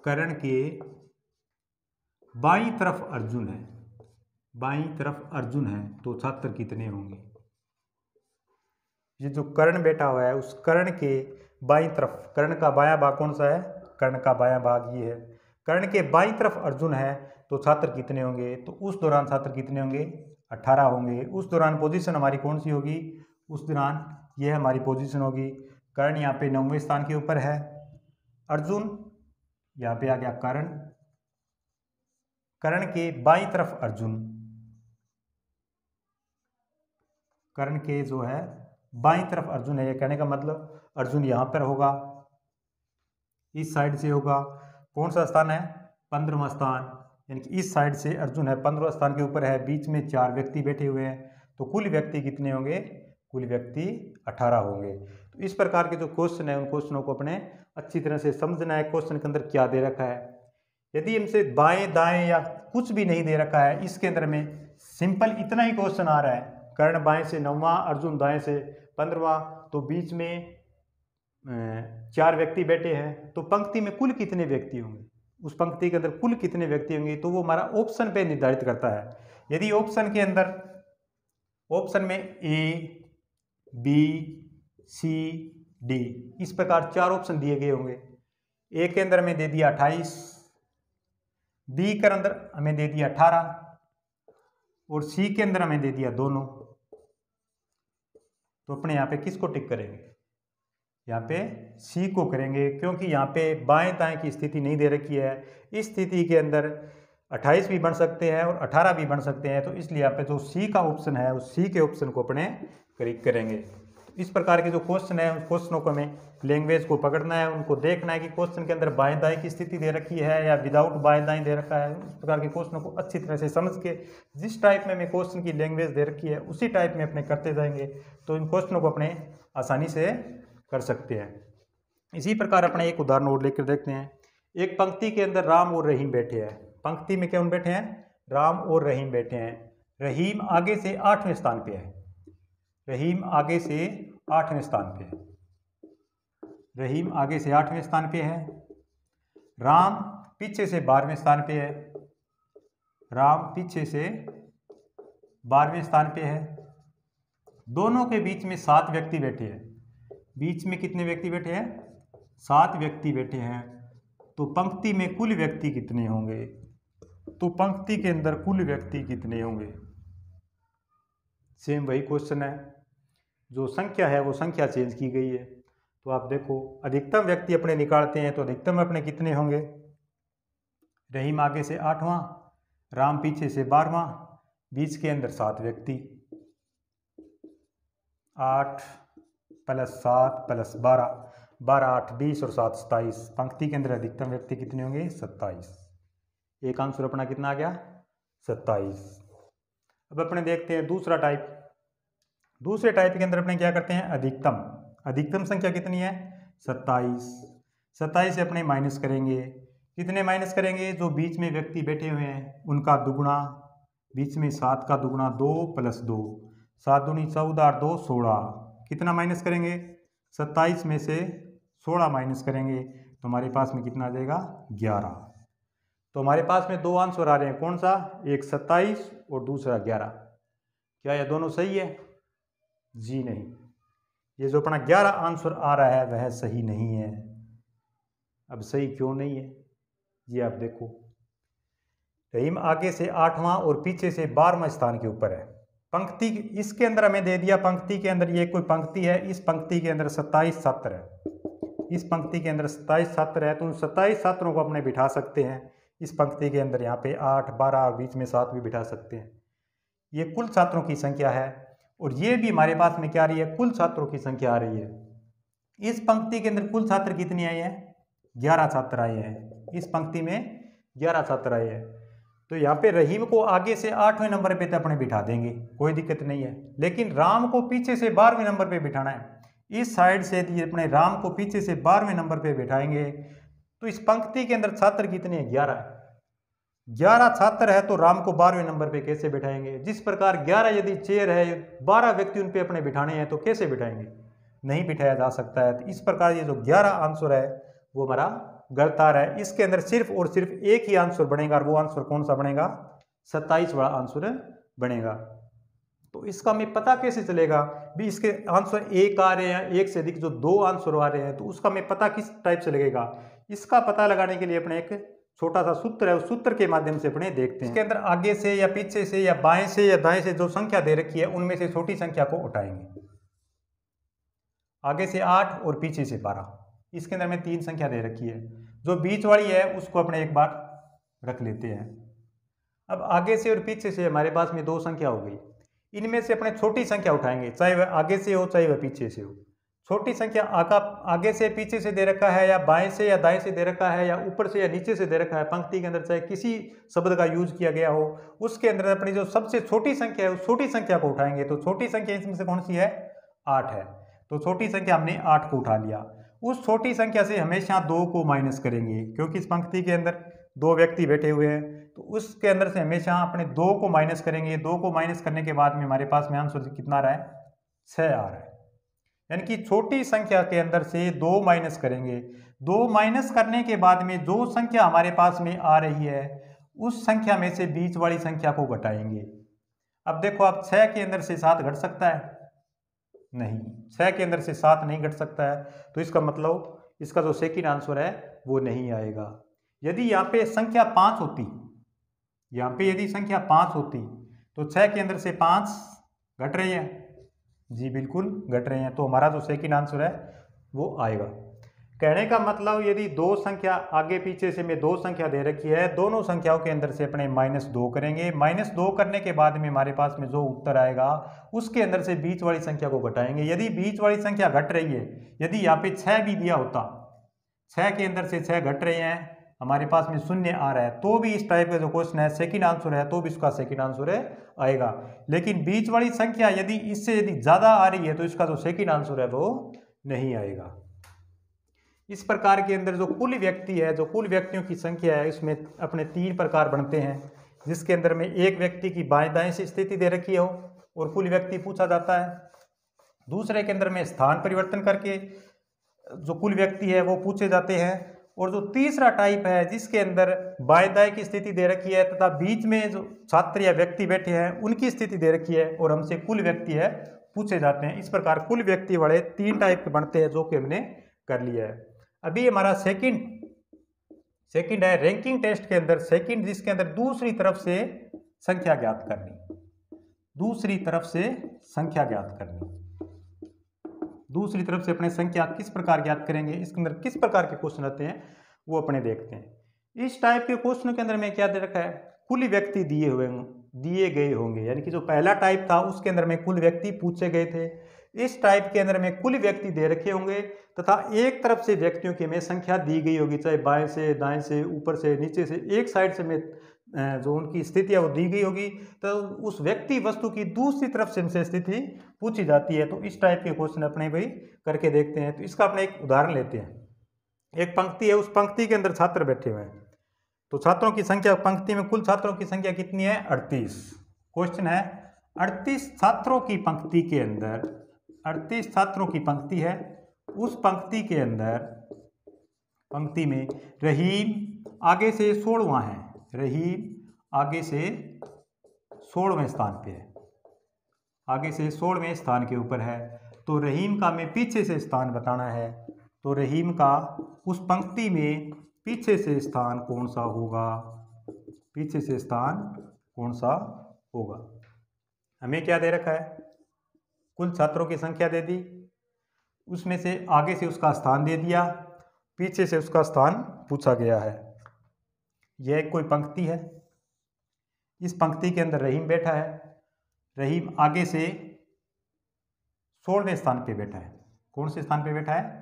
कर्ण के बाईं तरफ अर्जुन है, बाईं तरफ अर्जुन है, तो छात्र कितने होंगे। ये जो कर्ण बैठा हुआ है उस कर्ण के बाईं तरफ, कर्ण का बायां भाग कौन सा है, कर्ण का बायां भाग ये है। कर्ण के बाईं तरफ अर्जुन है, तो छात्र कितने होंगे, तो उस दौरान छात्र कितने होंगे, 18 होंगे। उस दौरान पोजीशन हमारी कौन सी होगी, उस दौरान यह हमारी पोजीशन होगी। कर्ण यहाँ पे 9वें स्थान के ऊपर है, अर्जुन यहाँ पे आ गया कर्ण, कर्ण के बाईं तरफ अर्जुन, कर्ण के जो है बाईं तरफ अर्जुन है। ये कहने का मतलब अर्जुन यहाँ पर होगा, इस साइड से होगा। कौन सा स्थान है, 15वां स्थान, यानी कि इस साइड से अर्जुन है, 15वां स्थान के ऊपर है। बीच में 4 व्यक्ति बैठे हुए हैं, तो कुल व्यक्ति कितने होंगे, कुल व्यक्ति 18 होंगे। तो इस प्रकार के जो क्वेश्चन है उन क्वेश्चनों को अपने अच्छी तरह से समझना है, क्वेश्चन के अंदर क्या दे रखा है। यदि हमसे बाएं दाएं या कुछ भी नहीं दे रखा है, इसके अंदर में सिंपल इतना ही क्वेश्चन आ रहा है, कर्ण बाएं से 9वां, अर्जुन दाएं से 15वां, तो बीच में 4 व्यक्ति बैठे हैं, तो पंक्ति में कुल कितने व्यक्ति होंगे, उस पंक्ति के अंदर कुल कितने व्यक्ति होंगे, तो वो हमारा ऑप्शन पे निर्धारित करता है। यदि ऑप्शन के अंदर, ऑप्शन में ए, बी, सी, डी, इस प्रकार 4 ऑप्शन दिए गए होंगे। ए के अंदर हमें दे दिया 28, बी के अंदर हमें दे दिया 18 और सी के अंदर हमें दे दिया दोनों। तो अपने यहाँ पे किसको टिक करेंगे, यहाँ पे सी को करेंगे, क्योंकि यहाँ पे बाएं दाएं की स्थिति नहीं दे रखी है। इस स्थिति के अंदर 28 भी बन सकते हैं और 18 भी बन सकते हैं, तो इसलिए यहाँ पे जो सी का ऑप्शन है उस सी के ऑप्शन को अपने क्लिक करेंगे। इस प्रकार के जो क्वेश्चन है उस क्वेश्चनों को हमें लैंग्वेज को पकड़ना है, उनको देखना है कि क्वेश्चन के अंदर बाएं दाएं की स्थिति दे रखी है या विदाउट बाएं दाएं दे रखा है। इस प्रकार के क्वेश्चनों को अच्छी तरह से समझ के जिस टाइप में हमें क्वेश्चन की लैंग्वेज दे रखी है उसी टाइप में अपने करते जाएंगे, तो इन क्वेश्चनों को अपने आसानी से कर सकते हैं। इसी प्रकार अपने एक उदाहरण और लेकर देखते हैं। एक पंक्ति के अंदर राम और रहीम बैठे हैं, पंक्ति में कौन बैठे हैं, राम और रहीम बैठे हैं। रहीम आगे से 8वें स्थान पे है, रहीम आगे से 8वें स्थान पे है, रहीम आगे से 8वें स्थान पे है। राम पीछे से 12वें स्थान पे है, राम पीछे से 12वें स्थान पे है। दोनों के बीच में 7 व्यक्ति बैठे हैं, बीच में कितने व्यक्ति बैठे हैं, 7 व्यक्ति बैठे हैं। तो पंक्ति में कुल व्यक्ति कितने होंगे, तो पंक्ति के अंदर कुल व्यक्ति कितने होंगे। सेम वही क्वेश्चन है, जो संख्या है वो संख्या चेंज की गई है। तो आप देखो अधिकतम व्यक्ति अपने निकालते हैं, तो अधिकतम अपने कितने होंगे, रहीम आगे से 8वां, राम पीछे से 12वां, बीच के अंदर 7 व्यक्ति, 8, प्लस 7 प्लस 12, 12 8 20 और 7 27। पंक्ति के अंदर अधिकतम व्यक्ति कितने होंगे? 27। एक आंसर अपना कितना आ गया? 27। अब अपने देखते हैं दूसरा टाइप। दूसरे टाइप के अंदर अपने क्या करते हैं? अधिकतम संख्या कितनी है? 27। 27 से अपने माइनस करेंगे। कितने माइनस करेंगे? जो बीच में व्यक्ति बैठे हुए हैं उनका दुगुना, बीच में 7 का दुगुना 2 प्लस 2, 7 दूनी 14 और 2 16। कितना माइनस करेंगे? 27 में से 16 माइनस करेंगे तो हमारे पास में कितना आ जाएगा? 11। तो हमारे पास में दो आंसर आ रहे हैं, कौन सा? एक 27 और दूसरा 11। क्या ये दोनों सही है? जी नहीं, ये जो अपना 11 आंसर आ रहा है वह सही नहीं है। अब सही क्यों नहीं है जी आप देखो, रहीम आगे से 8वां और पीछे से 12वां स्थान के ऊपर है। पंक्ति इसके अंदर हमें दे दिया, पंक्ति के अंदर ये कोई पंक्ति है, इस पंक्ति के अंदर 27 छात्र है, इस पंक्ति के अंदर 27 छात्र है, तो उन 27 छात्रों को अपने बिठा सकते हैं इस पंक्ति के अंदर। यहाँ पे 8 12 और बीच में 7 भी बिठा सकते हैं। ये कुल छात्रों की संख्या है और ये भी हमारे पास में क्या आ रही है? कुल छात्रों की संख्या आ रही है। इस पंक्ति के अंदर कुल छात्र कितने आए हैं? 11 छात्र आए हैं। इस पंक्ति में 11 छात्र आए हैं। तो यहाँ पे रहीम को आगे से 8वें नंबर पे तो अपने बिठा देंगे, कोई दिक्कत नहीं है। लेकिन राम को पीछे से 12वें नंबर पे बिठाना है। इस साइड से यदि अपने राम को पीछे से 12वें नंबर पे बिठाएंगे तो इस पंक्ति के अंदर छात्र कितने हैं? 11 है। 11 छात्र है तो राम को 12वें नंबर पे कैसे बिठाएंगे? जिस प्रकार 11 यदि चेयर है, 12 व्यक्ति उन पे अपने बिठाने हैं तो कैसे बिठाएंगे? नहीं बिठाया जा सकता है। तो इस प्रकार ये जो 11 आंसर है वो हमारा गलत आ रहा है। इसके अंदर सिर्फ और सिर्फ एक ही आंसर बनेगा और वो आंसर कौन सा बनेगा? 27 वाला आंसर बनेगा। तो इसका हमें पता कैसे चलेगा भी इसके आंसर एक आ रहे हैं, एक से अधिक जो 2 आंसर आ रहे हैं, तो उसका हमें पता किस टाइप से लगेगा? इसका पता लगाने के लिए अपने एक छोटा सा सूत्र है, उस सूत्र के माध्यम से अपने देखते हैं। इसके अंदर आगे से या पीछे से या बाएं से या दाएं से जो संख्या दे रखी है उनमें से छोटी संख्या को उठाएंगे। आगे से 8 और पीछे से 12, इसके अंदर में 3 संख्या दे रखी है। जो बीच वाली है उसको अपने एक बार रख लेते हैं। अब आगे से और पीछे से हमारे पास में 2 संख्या हो गई। इनमें से अपने छोटी संख्या उठाएंगे, चाहे वह आगे से हो चाहे वह पीछे से हो। छोटी संख्या आगे से पीछे से दे रखा है या बाएं से या दाएं से दे रखा है या ऊपर से या नीचे से दे रखा है, पंक्ति के अंदर चाहे किसी शब्द का यूज किया गया हो, उसके अंदर अपनी जो सबसे छोटी संख्या है उस छोटी संख्या को उठाएंगे। तो छोटी संख्या इसमें से कौन सी है? 8 है। तो छोटी संख्या हमने 8 को उठा लिया। उस छोटी संख्या से हमेशा 2 को माइनस करेंगे, क्योंकि इस पंक्ति के अंदर 2 व्यक्ति बैठे हुए हैं, तो उसके अंदर से हमेशा अपने 2 को माइनस करेंगे। 2 को माइनस करने के बाद में हमारे पास में आंसर कितना आ रहा है? 6 आ रहा है। यानी कि छोटी संख्या के अंदर से 2 माइनस करेंगे। 2 माइनस करने के बाद में जो संख्या हमारे पास में आ रही है उस संख्या में से बीच वाली संख्या को घटाएंगे। अब देखो, आप 6 के अंदर से 7 घट सकता है? नहीं, 6 के अंदर से 7 नहीं घट सकता है। तो इसका मतलब इसका जो सेकंड आंसर है वो नहीं आएगा। यदि यहाँ पे संख्या 5 होती, यहाँ पे यदि संख्या 5 होती तो 6 के अंदर से 5 घट रही है? जी बिल्कुल घट रहे हैं। तो हमारा जो सेकंड आंसर है वो आएगा। कहने का मतलब यदि 2 संख्या आगे पीछे से में 2 संख्या दे रखी है, दोनों संख्याओं के अंदर से अपने -2 करेंगे। -2 करने के बाद में हमारे पास में जो उत्तर आएगा उसके अंदर से बीच वाली संख्या को घटाएंगे। यदि बीच वाली संख्या घट रही है, यदि यहाँ पे 6 भी दिया होता, 6 के अंदर से 6 घट रहे हैं, हमारे पास में 0 आ रहा है, तो भी इस टाइप का जो क्वेश्चन है सेकंड आंसर है, तो भी इसका सेकंड आंसर आएगा। लेकिन बीच वाली संख्या यदि इससे यदि ज़्यादा आ रही है तो इसका जो सेकंड आंसर है वो नहीं आएगा। इस प्रकार के अंदर जो कुल व्यक्ति है, जो कुल व्यक्तियों की संख्या है, इसमें अपने 3 प्रकार बनते हैं, जिसके अंदर में एक व्यक्ति की बाएं दाएं से स्थिति दे रखी हो और कुल व्यक्ति पूछा जाता है। दूसरे के अंदर में स्थान परिवर्तन करके जो कुल व्यक्ति है वो पूछे जाते हैं। और जो तीसरा टाइप है जिसके अंदर बाएं दाएं की स्थिति दे रखी है तथा बीच में जो छात्र या व्यक्ति बैठे हैं उनकी स्थिति दे रखी है और हमसे कुल व्यक्ति है पूछे जाते हैं। इस प्रकार कुल व्यक्ति वाले 3 टाइप के बनते हैं, जो कि हमने कर लिया है। अभी हमारा सेकंड है रैंकिंग टेस्ट के अंदर सेकंड, जिसके अंदर दूसरी तरफ से संख्या ज्ञात करनी। दूसरी तरफ से संख्या ज्ञात करनी, दूसरी तरफ से अपने संख्या किस प्रकार ज्ञात करेंगे, इसके अंदर किस प्रकार के क्वेश्चन आते हैं वो अपने देखते हैं। इस टाइप के क्वेश्चन के अंदर में क्या दे रखा है? कुल व्यक्ति दिए हुए हैं दिए गए होंगे, यानी कि जो पहला टाइप था उसके अंदर में कुल व्यक्ति पूछे गए थे, इस टाइप के अंदर में कुल व्यक्ति दे रखे होंगे तथा एक तरफ से व्यक्तियों की हमें संख्या दी गई होगी, चाहे बाएं से दाएं से ऊपर से नीचे से एक साइड से में जो उनकी स्थिति है वो दी गई होगी, तो उस व्यक्ति वस्तु की दूसरी तरफ से हमसे स्थिति पूछी जाती है। तो इस टाइप के क्वेश्चन अपने भाई करके देखते हैं। तो इसका अपने एक उदाहरण लेते हैं। एक पंक्ति है, उस पंक्ति के अंदर छात्र बैठे हुए हैं, तो छात्रों की संख्या, पंक्ति में कुल छात्रों की संख्या कितनी है? 38। क्वेश्चन है 38 छात्रों की पंक्ति के अंदर, 38 छात्रों की पंक्ति है, उस पंक्ति के अंदर पंक्ति में रहीम आगे से 16वां है, रहीम आगे से 16वें स्थान पे है, आगे से 16वें स्थान के ऊपर है। तो रहीम का हमें पीछे से स्थान बताना है, तो रहीम का उस पंक्ति में पीछे से स्थान कौन सा होगा? पीछे से स्थान कौन सा होगा? हमें क्या दे रखा है? कुल छात्रों की संख्या दे दी, उसमें से आगे से उसका स्थान दे दिया, पीछे से उसका स्थान पूछा गया है। यह कोई पंक्ति है, इस पंक्ति के अंदर रहीम बैठा है, रहीम आगे से 16वें स्थान पे बैठा है। कौन से स्थान पे बैठा है?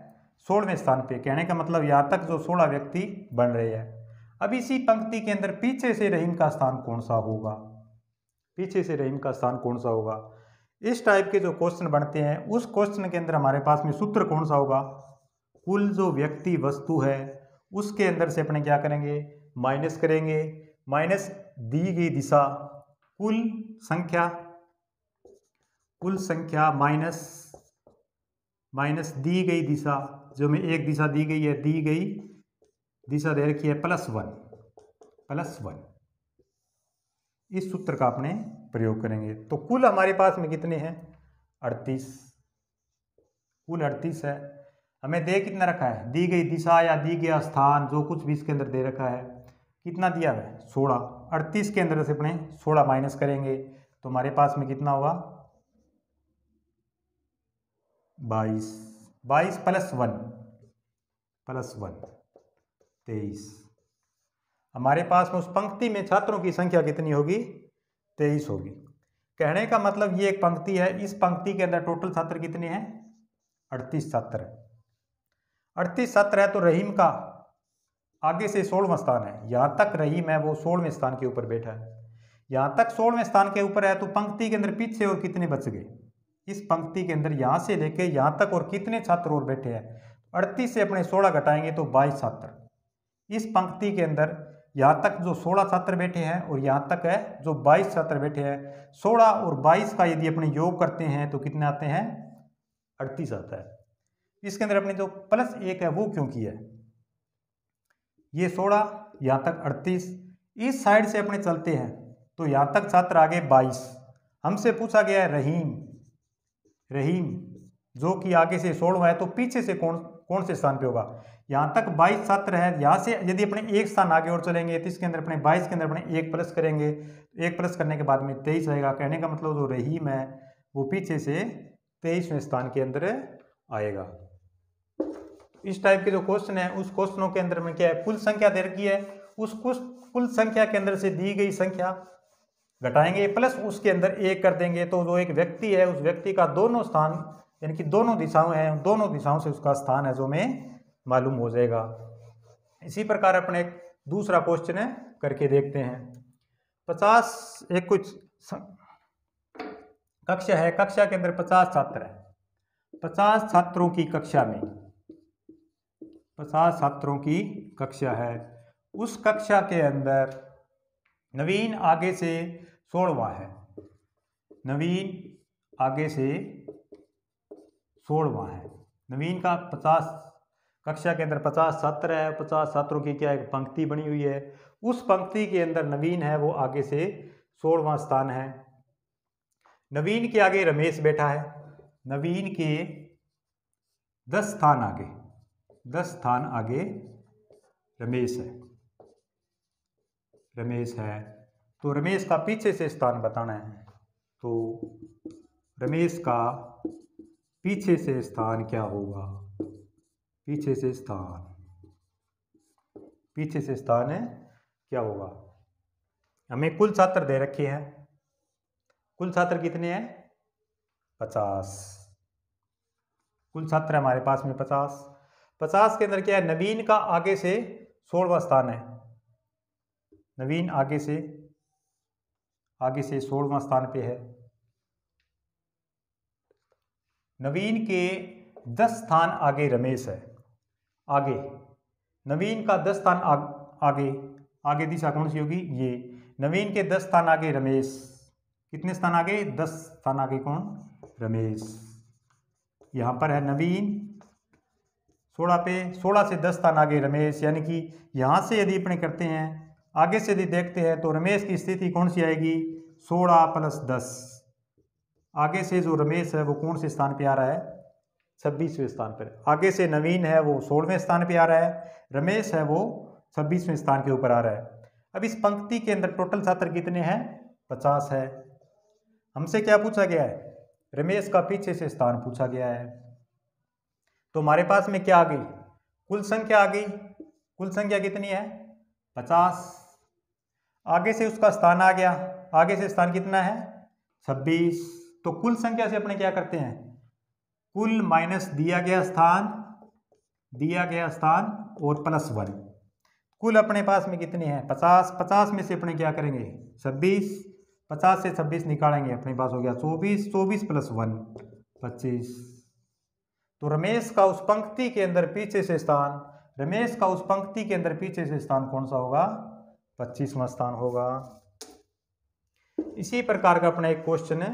16वें स्थान पे। कहने का मतलब यहाँ तक जो 16 व्यक्ति बन रहे हैं। अब इसी पंक्ति के अंदर पीछे से रहीम का स्थान कौन सा होगा? पीछे से रहीम का स्थान कौन सा होगा? इस टाइप के जो क्वेश्चन बनते हैं उस क्वेश्चन के अंदर हमारे पास में सूत्र कौन सा होगा? कुल जो व्यक्ति वस्तु है उसके अंदर से अपने क्या करेंगे? माइनस करेंगे, माइनस दी गई दिशा, कुल संख्या, कुल संख्या माइनस माइनस दी गई दिशा, जो में एक दिशा दी गई है, दी गई दिशा दे रखी है +1, +1। इस सूत्र का अपने प्रयोग करेंगे। तो कुल हमारे पास में कितने हैं? 38, कुल 38 है। हमें दे कितना रखा है? दी गई दिशा या दी गया स्थान, जो कुछ भी इसके अंदर दे रखा है, कितना दिया है? 16। 38 के अंदर से अपने 16 माइनस करेंगे तो हमारे पास में कितना होगा? 22, 22 +1, 23। हमारे पास में उस पंक्ति में छात्रों की संख्या कितनी होगी? 23 होगी। कहने का मतलब ये एक पंक्ति है, इस पंक्ति के अंदर टोटल छात्र कितने हैं? 38 छात्र है। 38 छात्र है तो रहीम का आगे से 16वां स्थान है, यहाँ तक रहीम है वो 16वें स्थान के ऊपर बैठा है, यहाँ तक 16वें स्थान के ऊपर है। तो पंक्ति के अंदर पीछे और कितने बच गए? इस पंक्ति के अंदर यहाँ से लेके यहाँ तक और कितने छात्र और बैठे हैं? 38 से अपने 16 घटाएंगे तो 22 छात्र। इस पंक्ति के अंदर यहाँ तक जो 16 छात्र बैठे हैं और यहाँ तक है जो 22 छात्र बैठे हैं, 16 और 22 का यदि अपने योग करते हैं तो कितने आते हैं? 38 आता है। इसके अंदर अपने जो +1 है वो क्यों किया है? ये 16, यहाँ तक 38, इस साइड से अपने चलते हैं तो यहाँ तक छात्र आगे 22। हमसे पूछा गया है रहीम, रहीम जो कि आगे से 16 है तो पीछे से कौन से स्थान पे होगा? यहाँ तक 22 छात्र है, यहाँ से यदि अपने एक स्थान आगे और चलेंगे तो इसके अंदर अपने 22 के अंदर अपने 1 प्लस करेंगे, 1 प्लस करने के बाद में 23 आएगा। कहने का मतलब जो रहीम है वो पीछे से 23वें स्थान के अंदर आएगा। इस टाइप के जो क्वेश्चन है उस क्वेश्चनों के अंदर में क्या है? कुल संख्या दे रखी है, उस कुल संख्या के अंदर से दी गई संख्या घटाएंगे प्लस उसके अंदर 1 कर देंगे, तो जो एक व्यक्ति है उस व्यक्ति का दोनों स्थान यानी कि दोनों दिशाओं हैं, दोनों दिशाओं से उसका स्थान है जो हमें मालूम हो जाएगा। इसी प्रकार अपने एक दूसरा क्वेश्चन है करके देखते हैं। 50 एक कुछ कक्षा है, कक्षा के अंदर 50 छात्र है, 50 छात्रों की कक्षा में 50 छात्रों की कक्षा है, उस कक्षा के अंदर नवीन आगे से 16वां है, नवीन आगे से 16वां है। नवीन का 50 कक्षा के अंदर 50 छात्र है, 50 छात्रों की क्या एक पंक्ति बनी हुई है, उस पंक्ति के अंदर नवीन है वो आगे से 16वां स्थान है। नवीन के आगे रमेश बैठा है, नवीन के 10 स्थान आगे, 10 स्थान आगे रमेश है, रमेश है। तो रमेश का पीछे से स्थान बताना है, तो रमेश का पीछे से स्थान क्या होगा? पीछे से स्थान, पीछे से स्थान है क्या होगा? हमें कुल छात्र दे रखे हैं, कुल छात्र कितने हैं? 50। कुल छात्र हमारे पास में 50। 50 के अंदर क्या है? नवीन का आगे से 16वां स्थान है। नवीन आगे से 16वां स्थान पे है। नवीन के 10 स्थान आगे रमेश है। आगे नवीन का 10 स्थान आगे दिशा कौन सी होगी? ये। नवीन के 10 स्थान आगे रमेश। कितने स्थान आगे? 10 स्थान आगे कौन? रमेश। यहाँ पर है नवीन 16 पे, 16 से 10 स्थान आगे रमेश, यानी कि यहाँ से यदि अपने करते हैं, आगे से यदि देखते हैं तो रमेश की स्थिति कौन सी आएगी? 16 + 10। आगे से जो रमेश है वो कौन से स्थान पे आ रहा है? 26वें स्थान पर। आगे से नवीन है वो 16वें स्थान पे आ रहा है, रमेश है वो 26वें स्थान के ऊपर आ रहा है। अब इस पंक्ति के अंदर टोटल छात्र कितने हैं? 50 है। हमसे क्या पूछा गया है? रमेश का पीछे से स्थान पूछा गया है। तो हमारे पास में क्या आ गई? कुल संख्या आ गई। कुल संख्या कितनी है? 50। आगे से उसका स्थान आ गया। आगे से स्थान कितना है? 26। तो कुल संख्या से अपने क्या करते हैं? कुल माइनस दिया गया स्थान और +1। कुल अपने पास में कितने हैं? 50। 50 में से अपने क्या करेंगे? 26। 50 से 26 निकालेंगे, अपने पास हो गया 24। 24 + 1 25। तो रमेश का उस पंक्ति के अंदर पीछे से स्थान, रमेश का उस पंक्ति के अंदर पीछे से स्थान कौन सा होगा? 25वां स्थान होगा। इसी प्रकार का अपना एक क्वेश्चन है,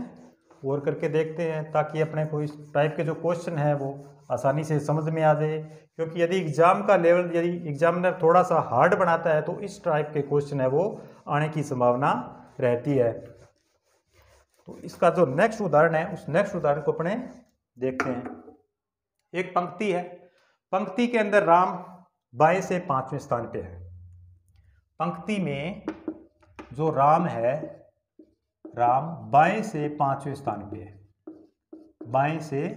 और करके देखते हैं, ताकि अपने को इस टाइप के जो क्वेश्चन है वो आसानी से समझ में आ जाए। क्योंकि यदि एग्जाम का लेवल, यदि एग्जामिनर थोड़ा सा हार्ड बनाता है तो इस टाइप के क्वेश्चन है वो आने की संभावना रहती है। तो इसका जो नेक्स्ट उदाहरण है, उस नेक्स्ट उदाहरण को अपने देखते हैं। एक पंक्ति है। पंक्ति के अंदर राम बाएं से 5वें स्थान पे है। पंक्ति में जो राम है, राम बाएं से 5वें स्थान पे है। बाएं से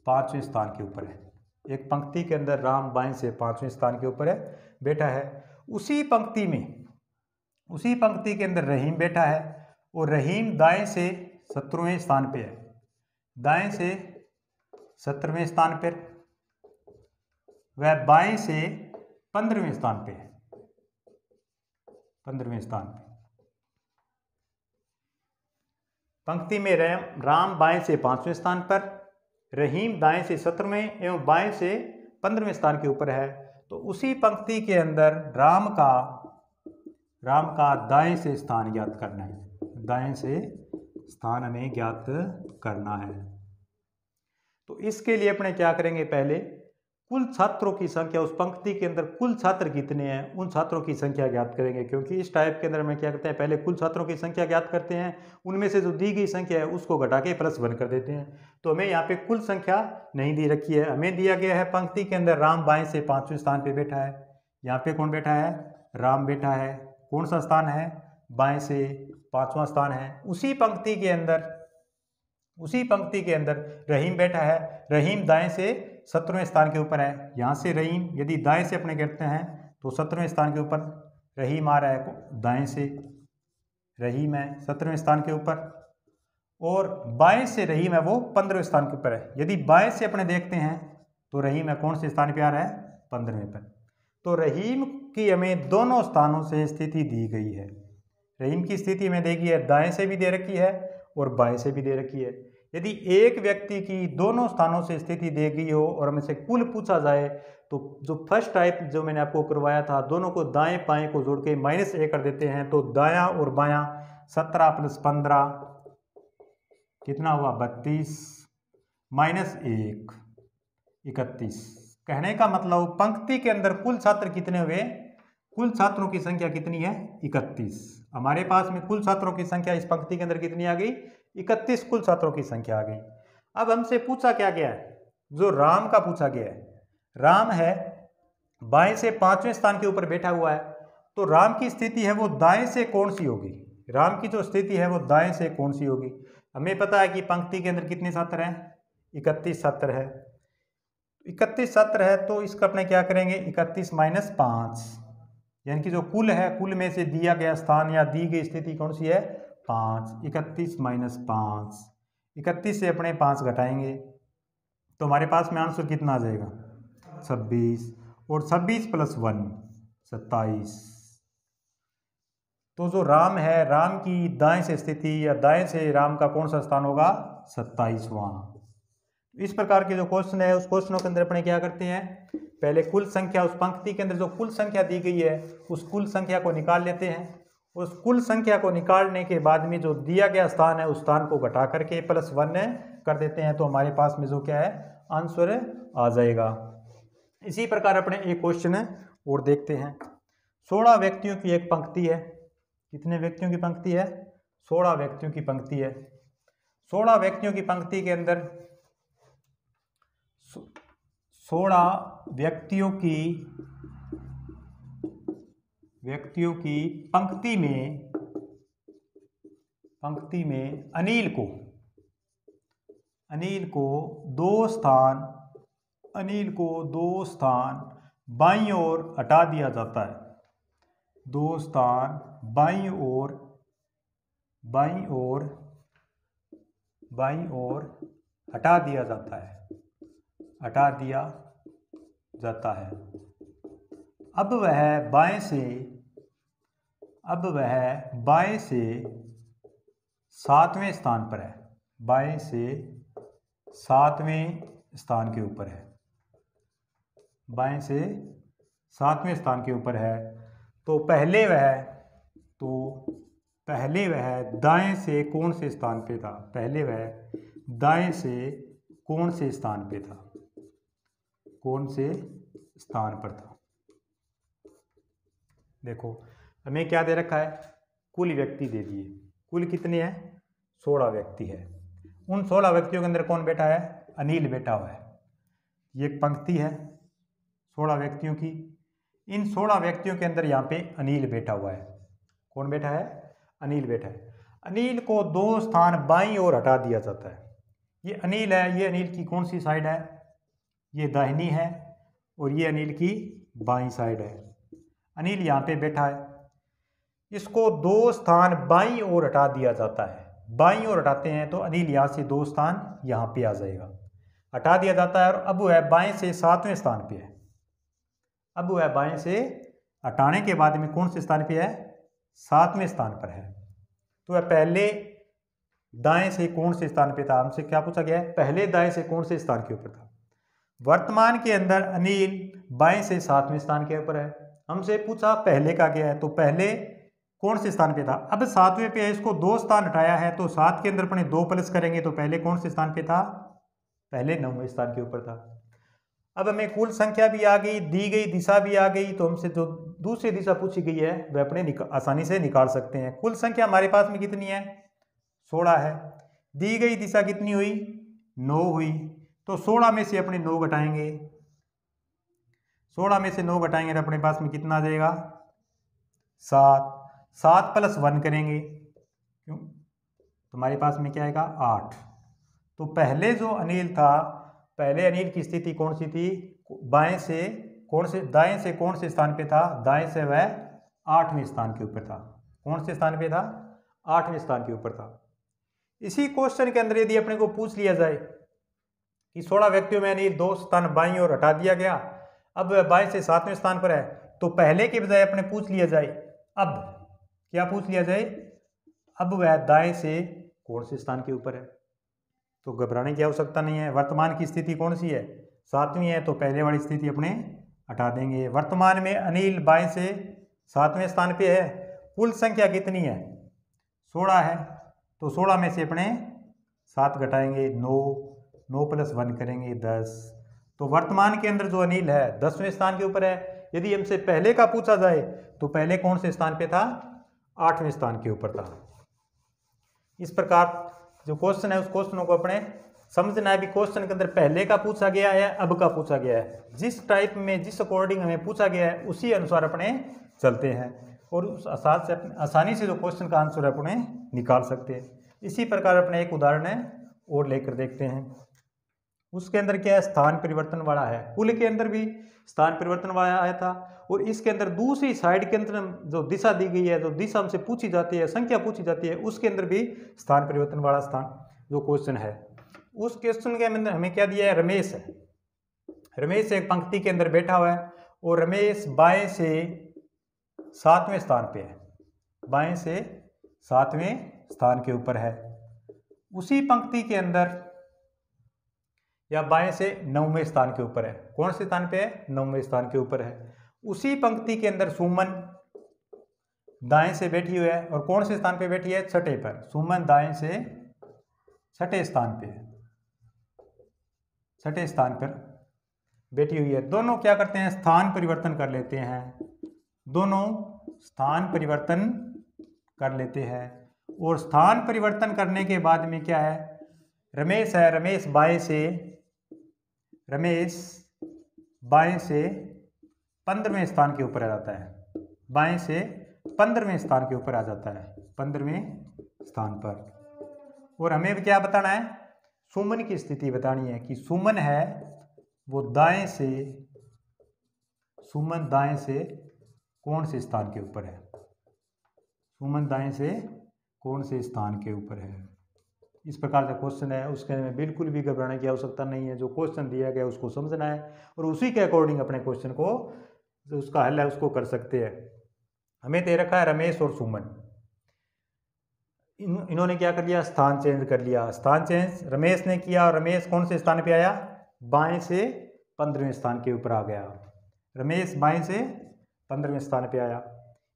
5वें स्थान के ऊपर है। एक पंक्ति के अंदर राम बाएं से 5वें स्थान के ऊपर है, बैठा है। उसी पंक्ति के अंदर रहीम बैठा है, और रहीम दाएं से 17वें स्थान पे है। दाएं से 17वें स्थान पर, वह बाएं से 15वें स्थान पे है। 15वें स्थान पे। पंक्ति में राम बाएं से 5वें स्थान पर, रहीम दाएं से 17वें एवं बाएं से 15वें स्थान के ऊपर है। तो उसी पंक्ति के अंदर राम का दाएं से स्थान ज्ञात करना है। दाएं से स्थान हमें ज्ञात करना है। तो इसके लिए अपने क्या करेंगे? पहले कुल छात्रों की संख्या, उस पंक्ति के अंदर कुल छात्र कितने हैं उन छात्रों की संख्या ज्ञात करेंगे। क्योंकि इस टाइप के अंदर में क्या करते हैं? पहले कुल छात्रों की संख्या ज्ञात करते हैं, उनमें से जो दी गई संख्या है उसको घटा के +1 कर देते हैं। तो हमें यहाँ पे कुल संख्या नहीं दी रखी है, हमें दिया गया है पंक्ति के अंदर राम बाएं से 5वें स्थान पे बैठा है। यहाँ पे कौन बैठा है? राम बैठा है। कौन सा स्थान है? बाएं से 5वां स्थान है। उसी पंक्ति के अंदर रहीम बैठा है। रहीम दाएं से 17वें स्थान के ऊपर है। यहाँ से रहीम यदि दाएं से अपने करते हैं तो 17वें स्थान के ऊपर रहीम आ रहा है। दाएं से रहीम है 17वें स्थान के ऊपर, और बाएं से रहीम है वो 15वें स्थान के ऊपर है। यदि बाएं से अपने देखते हैं तो रहीम है कौन से स्थान पे आ रहा है? 15वें पर। तो रहीम की हमें दोनों स्थानों से स्थिति दी गई है। रहीम की स्थिति हमें दी गई है, दाएं से भी दे रखी है और बाएं से भी दे रखी है। यदि एक व्यक्ति की दोनों स्थानों से स्थिति दी गई हो और हमें से कुल पूछा जाए, तो जो फर्स्ट टाइप जो मैंने आपको करवाया था, दोनों को दाएं बाएं को जोड़ के -1 कर देते हैं। तो दायां और बायां 17 + 15 कितना हुआ? 32 -1 31। कहने का मतलब पंक्ति के अंदर कुल छात्र कितने हुए? कुल छात्रों की संख्या कितनी है? 31। हमारे पास में कुल छात्रों की संख्या इस पंक्ति के अंदर कितनी आ गई? 31 कुल छात्रों की संख्या आ गई। अब हमसे पूछा क्या गया है? जो राम का पूछा गया है। राम है बाएं से 5वें स्थान के ऊपर बैठा हुआ है, तो राम की स्थिति है वो दाएं से कौन सी होगी? राम की जो स्थिति है वो दाएं से कौन सी होगी? हमें पता है कि पंक्ति के अंदर कितने छात्र हैं? 31 छात्र है। 31 छात्र है तो इसका अपने क्या करेंगे? 31 - 5, यानी कि जो कुल है, कुल में से दिया गया स्थान या दी गई स्थिति कौन सी है? 5, 31 माइनस 5, 31 से अपने 5 घटाएंगे तो हमारे पास में आंसर कितना आ जाएगा 26, और 26 प्लस 1 27। तो जो राम है, राम की दाएं से स्थिति या दाएं से राम का कौन सा स्थान होगा 27वां। इस प्रकार के जो क्वेश्चन है उस क्वेश्चनों के अंदर अपने क्या करते हैं, पहले कुल संख्या, उस पंक्ति के अंदर जो कुल संख्या दी गई है उस कुल संख्या को निकाल लेते हैं। उस कुल संख्या को निकालने के बाद में जो दिया गया स्थान है उस स्थान को घटा करके प्लस 1 कर देते हैं तो हमारे पास में जो क्या है आंसर आ जाएगा। इसी प्रकार अपने एक क्वेश्चन और देखते हैं। 16 व्यक्तियों की एक पंक्ति है। कितने व्यक्तियों की पंक्ति है 16 व्यक्तियों की पंक्ति है। 16 व्यक्तियों की पंक्ति के अंदर 16 व्यक्तियों की पंक्ति में अनिल को दो स्थान बाईं ओर हटा दिया जाता है। 2 स्थान बाईं ओर हटा दिया जाता है। अब वह बाएं से 7वें स्थान पर है। बाएं से 7वें स्थान के ऊपर है। बाएं से 7वें स्थान के ऊपर है। तो पहले वह दाएं से कौन से स्थान पे था। पहले वह दाएं से कौन से स्थान पे था, कौन से स्थान पर था। देखो हमें क्या दे रखा है, कुल व्यक्ति दे दिए। कुल कितने हैं 16 व्यक्ति है। उन 16 व्यक्तियों के अंदर कौन बैठा है, अनिल बैठा हुआ है। ये एक पंक्ति है 16 व्यक्तियों की। इन 16 व्यक्तियों के अंदर यहाँ पे अनिल बैठा हुआ है। कौन बैठा है, अनिल बैठा है। अनिल को 2 स्थान बाईं ओर हटा दिया जाता है। ये अनिल है, ये अनिल की कौन सी साइड है, ये दाहिनी है, और ये अनिल की बाईं साइड है। अनिल यहाँ पे बैठा है। इसको 2 स्थान बाईं ओर हटा दिया जाता है। बाईं ओर हटाते हैं तो अनिल यहाँ से 2 स्थान यहाँ पे आ जाएगा, हटा दिया जाता है। और अब वह बाएं से 7वें स्थान पे है। अब वह बाएं से हटाने के बाद में कौन से स्थान पे है, 7वें स्थान पर है। तो वह पहले दाएं से कौन से स्थान पे था, हमसे क्या पूछा गया है, पहले दाएं से कौन से स्थान के ऊपर था। वर्तमान के अंदर अनिल बाएं से 7वें स्थान के ऊपर है। हमसे पूछा पहले का क्या है, तो पहले कौन से स्थान पे था। अब 7वें पे है, इसको 2 स्थान हटाया है तो 7 के अंदर अपने 2 प्लस करेंगे तो पहले कौन से स्थान पे था, पहले 9वें स्थान के ऊपर था। अब हमें कुल संख्या भी आ गई, दी गई दिशा भी आ गई, तो हमसे जो दूसरी दिशा पूछी गई है वह अपने आसानी से निकाल सकते हैं। कुल संख्या हमारे पास में कितनी है 16 है। दी गई दिशा कितनी हुई 9 हुई। तो 16 में से अपने 9 घटाएंगे। 16 में से 9 घटाएंगे तो अपने पास में कितना आ जाएगा 7। 7 प्लस 1 करेंगे, क्यों, तो हमारे पास में क्या आएगा 8। तो पहले जो अनिल था, पहले अनिल की स्थिति कौन सी थी, बाएं से कौन से, दाएं से कौन से स्थान पे था, दाएं से वह 8वें स्थान के ऊपर था। कौन से स्थान पे था, 8वें स्थान के ऊपर था। इसी क्वेश्चन के अंदर यदि अपने को पूछ लिया जाए कि 16 व्यक्तियों में अनिल 2 स्थान बाईं ओर हटा दिया गया, अब वह बाएं से 7वें स्थान पर है, तो पहले के बजाय अपने पूछ लिया जाए, अब क्या पूछ लिया जाए, अब वह दाएं से कौन से स्थान के ऊपर है। तो घबराने की आवश्यकता नहीं है। वर्तमान की स्थिति कौन सी है 7वीं है, तो पहले वाली स्थिति अपने हटा देंगे। वर्तमान में अनिल बाएं से 7वें स्थान पे है। कुल संख्या कितनी है 16 है, तो 16 में से अपने 7 घटाएंगे 9, 9 प्लस 1 करेंगे 10। तो वर्तमान के अंदर जो अनिल है 10वें स्थान के ऊपर है। यदि हमसे पहले का पूछा जाए तो पहले कौन से स्थान पे था, 8वें स्थान के ऊपर था। इस प्रकार जो क्वेश्चन है उस क्वेश्चनों को अपने समझना है। भी क्वेश्चन के अंदर पहले का पूछा गया है, अब का पूछा गया है, जिस टाइप में जिस अकॉर्डिंग हमें पूछा गया है उसी अनुसार अपने चलते हैं और उस आसार से आसानी से जो क्वेश्चन का आंसर अपने निकाल सकते हैं। इसी प्रकार अपने एक उदाहरण है और लेकर देखते हैं। उसके अंदर क्या है, स्थान परिवर्तन वाला है। कुल के अंदर भी स्थान परिवर्तन वाला आया था, और इसके अंदर दूसरी साइड के अंदर जो दिशा दी गई है, जो दिशा हमसे पूछी जाती है, संख्या पूछी जाती है, उसके अंदर भी स्थान परिवर्तन वाला स्थान जो क्वेश्चन है। उस क्वेश्चन के अंदर हमें क्या दिया है, रमेश है। रमेश एक पंक्ति के अंदर बैठा हुआ है और रमेश बाएं से 7वें स्थान पे है, बाएं से 7वें स्थान के ऊपर है। उसी पंक्ति के अंदर या बाएं से 9वें स्थान के ऊपर है। कौन से स्थान पे है, 9वें स्थान के ऊपर है। उसी पंक्ति के अंदर सुमन दाएं से बैठी हुई है, और कौन से स्थान पे बैठी है, 6ठे पर। सुमन दाएं से 6ठे स्थान पे है, 6ठे स्थान पर बैठी हुई है। दोनों क्या करते हैं, स्थान परिवर्तन कर लेते हैं, दोनों स्थान परिवर्तन कर लेते हैं। और स्थान परिवर्तन करने के बाद में क्या है, रमेश है, रमेश बाएं से 15वें स्थान के ऊपर आ जाता है, बाएं से 15वें स्थान के ऊपर आ जाता है, 15वें स्थान पर। और हमें क्या बताना है, सुमन की स्थिति बतानी है कि सुमन है वो सुमन दाएं से कौन से स्थान के ऊपर है, सुमन दाएं से कौन से स्थान के ऊपर है। इस प्रकार का क्वेश्चन है, उसके में बिल्कुल भी घबराने की आवश्यकता नहीं है। जो क्वेश्चन दिया गया उसको समझना है और उसी के अकॉर्डिंग अपने क्वेश्चन को जो उसका हल है उसको कर सकते हैं। हमें दे रखा है रमेश और सुमन, इन्होंने क्या कर लिया, स्थान चेंज कर लिया। स्थान चेंज रमेश ने किया और रमेश कौन से स्थान पे आया, बाएं से 15वें स्थान के ऊपर आ गया। रमेश बाएं से 15वें स्थान पे आया।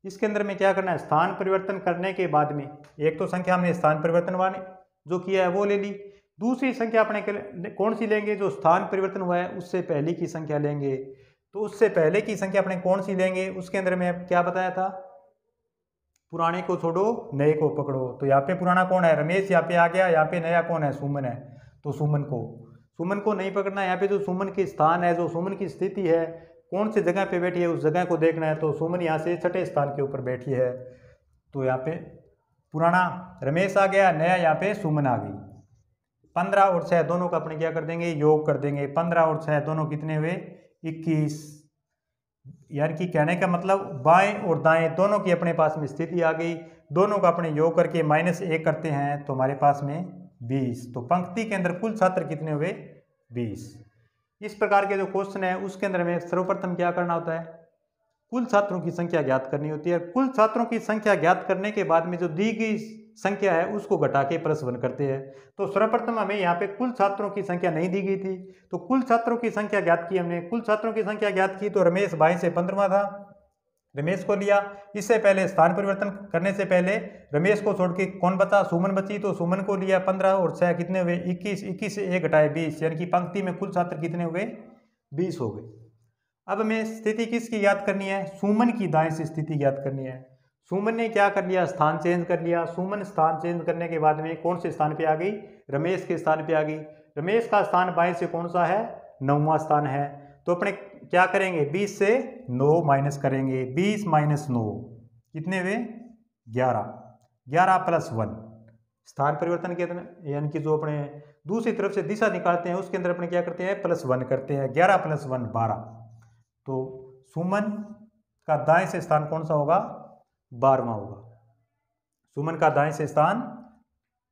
इसके अंदर में क्या करना है, स्थान परिवर्तन करने के बाद में एक तो संख्या हमने स्थान परिवर्तन वाले जो किया है वो ले ली, दूसरी संख्या अपने कौन सी लेंगे, जो स्थान परिवर्तन हुआ है उससे पहले की संख्या लेंगे। तो उससे पहले की संख्या अपने कौन सी लेंगे, उसके अंदर में क्या बताया था, पुराने को छोड़ो नए को पकड़ो। तो यहाँ पे पुराना कौन है, रमेश यहाँ पे आ गया, यहाँ पे नया कौन है, सुमन है। तो सुमन को नहीं पकड़ना है। यहाँ पे जो सुमन के स्थान है, जो सुमन की स्थिति है, कौन सी जगह पे बैठी है उस जगह को देखना है। तो सुमन यहाँ से 6ठे स्थान के ऊपर बैठी है, तो यहाँ पे पुराना रमेश आ गया, नया यहाँ पे सुमन आ गई। 15 और 6 दोनों का अपने क्या कर देंगे, योग कर देंगे। 15 और 6 दोनों कितने हुए, 21। यानी कि कहने का मतलब बाएं और दाएं दोनों की अपने पास में स्थिति आ गई। दोनों का अपने योग करके -1 करते हैं तो हमारे पास में 20। तो पंक्ति के अंदर कुल छात्र कितने हुए, 20। इस प्रकार के जो क्वेश्चन है उसके अंदर हमें सर्वप्रथम क्या करना होता है, कुल छात्रों की संख्या ज्ञात करनी होती है। कुल छात्रों की संख्या ज्ञात करने के बाद में जो दी गई संख्या है उसको घटा के +1 करते हैं। तो सर्वप्रथम हमें यहाँ पे कुल छात्रों की संख्या नहीं दी गई थी, तो कुल छात्रों की संख्या ज्ञात की हमने। कुल छात्रों की संख्या ज्ञात की तो रमेश बाएं से 15वां था, रमेश को लिया। इससे पहले स्थान परिवर्तन करने से पहले रमेश को छोड़ के कौन बचा, सुमन बची, तो सुमन को लिया। 15 और 6 कितने हुए, 21। 21 से 1 घटाए 20, यानी कि पंक्ति में कुल छात्र कितने हुए, 20 हो गए। अब हमें स्थिति किसकी याद करनी है, सुमन की दाएं से स्थिति ज्ञात करनी है। सुमन ने क्या कर लिया, स्थान चेंज कर लिया। सुमन स्थान चेंज करने के बाद में कौन से स्थान पे आ गई, रमेश के स्थान पे आ गई। रमेश का स्थान बाएं से कौन सा है, 9वां स्थान है। तो अपने क्या करेंगे, 20 से 9 माइनस करेंगे। 20 - 9 कितने हुए, 11। 11 + 1 स्थान परिवर्तन के अंदर, यानी कि जो अपने दूसरी तरफ से दिशा निकालते हैं उसके अंदर अपने क्या करते हैं, +1 करते हैं। 11 + 1 12। तो सुमन का दाएं से स्थान कौन सा होगा, 12वां होगा। सुमन का दाएं से स्थान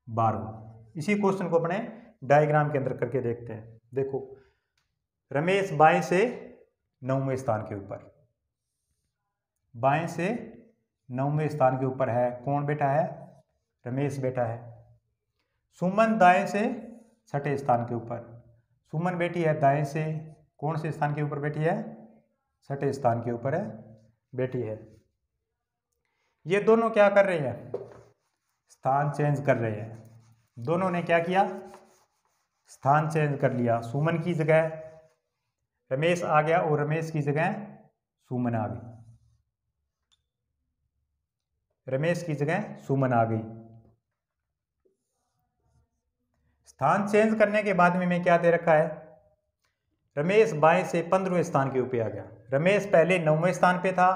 12वां। इसी क्वेश्चन को अपने डायग्राम के अंदर करके देखते हैं। देखो रमेश बाएं से 9वें स्थान के ऊपर, बाएं से 9वें स्थान के ऊपर है। कौन बैठा है, रमेश बैठा है। सुमन दाएं से 6ठे स्थान के ऊपर, सुमन बैठी है दाएं से कौन से स्थान के ऊपर बैठी है, 6ठे स्थान के ऊपर है बैठी है। ये दोनों क्या कर रहे हैं, स्थान चेंज कर रहे हैं। दोनों ने क्या किया, स्थान चेंज कर लिया। सुमन की जगह रमेश आ गया और रमेश की जगह सुमन आ गई, रमेश की जगह सुमन आ गई। स्थान चेंज करने के बाद में क्या दे रखा है, रमेश बाएं से 15वें स्थान के ऊपर आ गया। रमेश पहले 9वें स्थान पे था,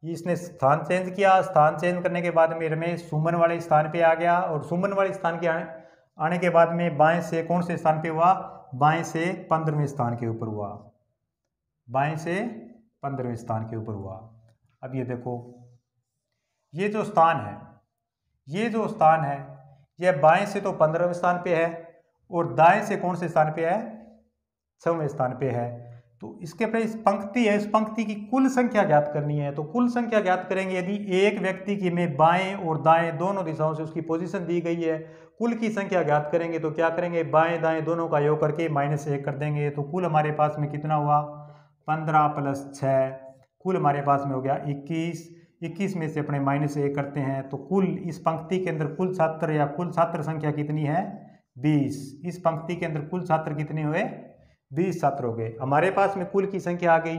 इसने स्थान चेंज किया। स्थान चेंज करने के बाद में रमेश सुमन वाले स्थान पे आ गया और सुमन वाले स्थान के आने के बाद में बाएं से कौन से स्थान पे हुआ, बाएं से 15वें स्थान के ऊपर हुआ, बाएं से 15वें स्थान के ऊपर हुआ। अब ये देखो, ये जो स्थान है, ये जो स्थान है, यह बाएं से तो 15वें स्थान पे है और दाएं से कौन से स्थान पे है, 6वें स्थान पे है। तो इसके पर इस पंक्ति है, इस पंक्ति की कुल संख्या ज्ञात करनी है। तो कुल संख्या ज्ञात करेंगे यदि एक व्यक्ति की में बाएं और दाएं दोनों दिशाओं से उसकी पोजीशन दी गई है, कुल की संख्या ज्ञात करेंगे तो क्या करेंगे, बाएं दाएं दोनों का योग करके -1 कर देंगे। तो कुल हमारे पास में कितना हुआ, 15 + 6, कुल हमारे पास में हो गया 21। 21 में से अपने -1 करते हैं तो कुल इस पंक्ति के अंदर कुल छात्र या कुल छात्र संख्या कितनी है, 20। इस पंक्ति के अंदर कुल छात्र कितने हुए, 20 छात्र हो गए। हमारे पास में कुल की संख्या आ गई।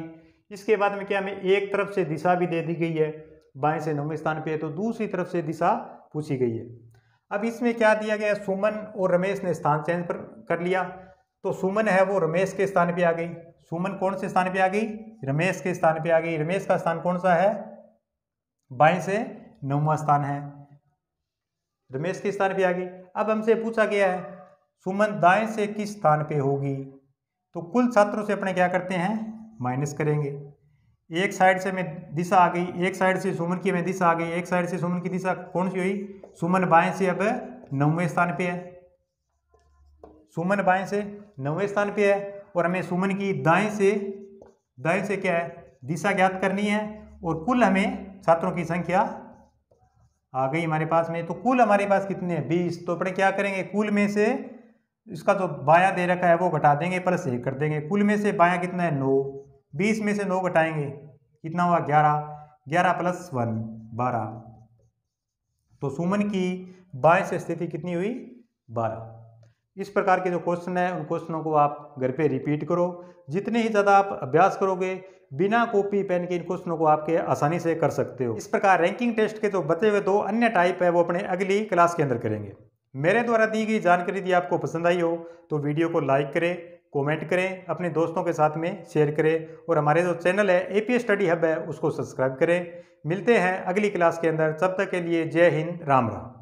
इसके बाद में क्या, हमें एक तरफ से दिशा भी दे दी गई है, बाएं से 9वें स्थान पे है तो दूसरी तरफ से दिशा पूछी गई है। अब इसमें क्या दिया गया, सुमन और रमेश ने स्थान चेंज कर लिया। तो सुमन है वो रमेश के स्थान पे आ गई, सुमन कौन से स्थान पे आ गई, रमेश के स्थान पे आ गई। रमेश का स्थान कौन सा है, बाएं से 9वां स्थान है, रमेश के स्थान पे आ गई। अब हमसे पूछा गया है सुमन दाएं से किस स्थान पे होगी, तो कुल छात्रों से अपने क्या करते हैं, माइनस करेंगे। एक साइड से में दिशा आ गई, एक साइड से सुमन की में दिशा आ गई, एक साइड से सुमन की दिशा कौन सी हुई, सुमन बाएं से अब 9वें स्थान पे है, सुमन बाएं से 9वें स्थान पे है और हमें सुमन की दाएं से क्या है, दिशा ज्ञात करनी है और कुल हमें छात्रों की संख्या आ गई हमारे पास में। तो कुल हमारे पास कितने हैं, 20। तो अपने क्या करेंगे, कुल में से इसका जो बायां दे रखा है वो घटा देंगे, +1 कर देंगे। कुल में से बायां कितना है, 9। 20 में से 9 घटाएंगे, कितना हुआ, 11। 11 + 1 12। तो सुमन की बाएं से स्थिति कितनी हुई, 12। इस प्रकार के जो क्वेश्चन है उन क्वेश्चनों को आप घर पे रिपीट करो। जितने ही ज़्यादा आप अभ्यास करोगे, बिना कॉपी पेन के इन क्वेश्चनों को आपके आसानी से कर सकते हो। इस प्रकार रैंकिंग टेस्ट के जो बचे हुए 2 अन्य टाइप है वो अपने अगली क्लास के अंदर करेंगे। मेरे द्वारा दी गई जानकारी यदि आपको पसंद आई हो तो वीडियो को लाइक करें, कमेंट करें, अपने दोस्तों के साथ में शेयर करें और हमारे जो चैनल है एपीएस स्टडी हब है उसको सब्सक्राइब करें। मिलते हैं अगली क्लास के अंदर, तब तक के लिए जय हिंद, राम राम।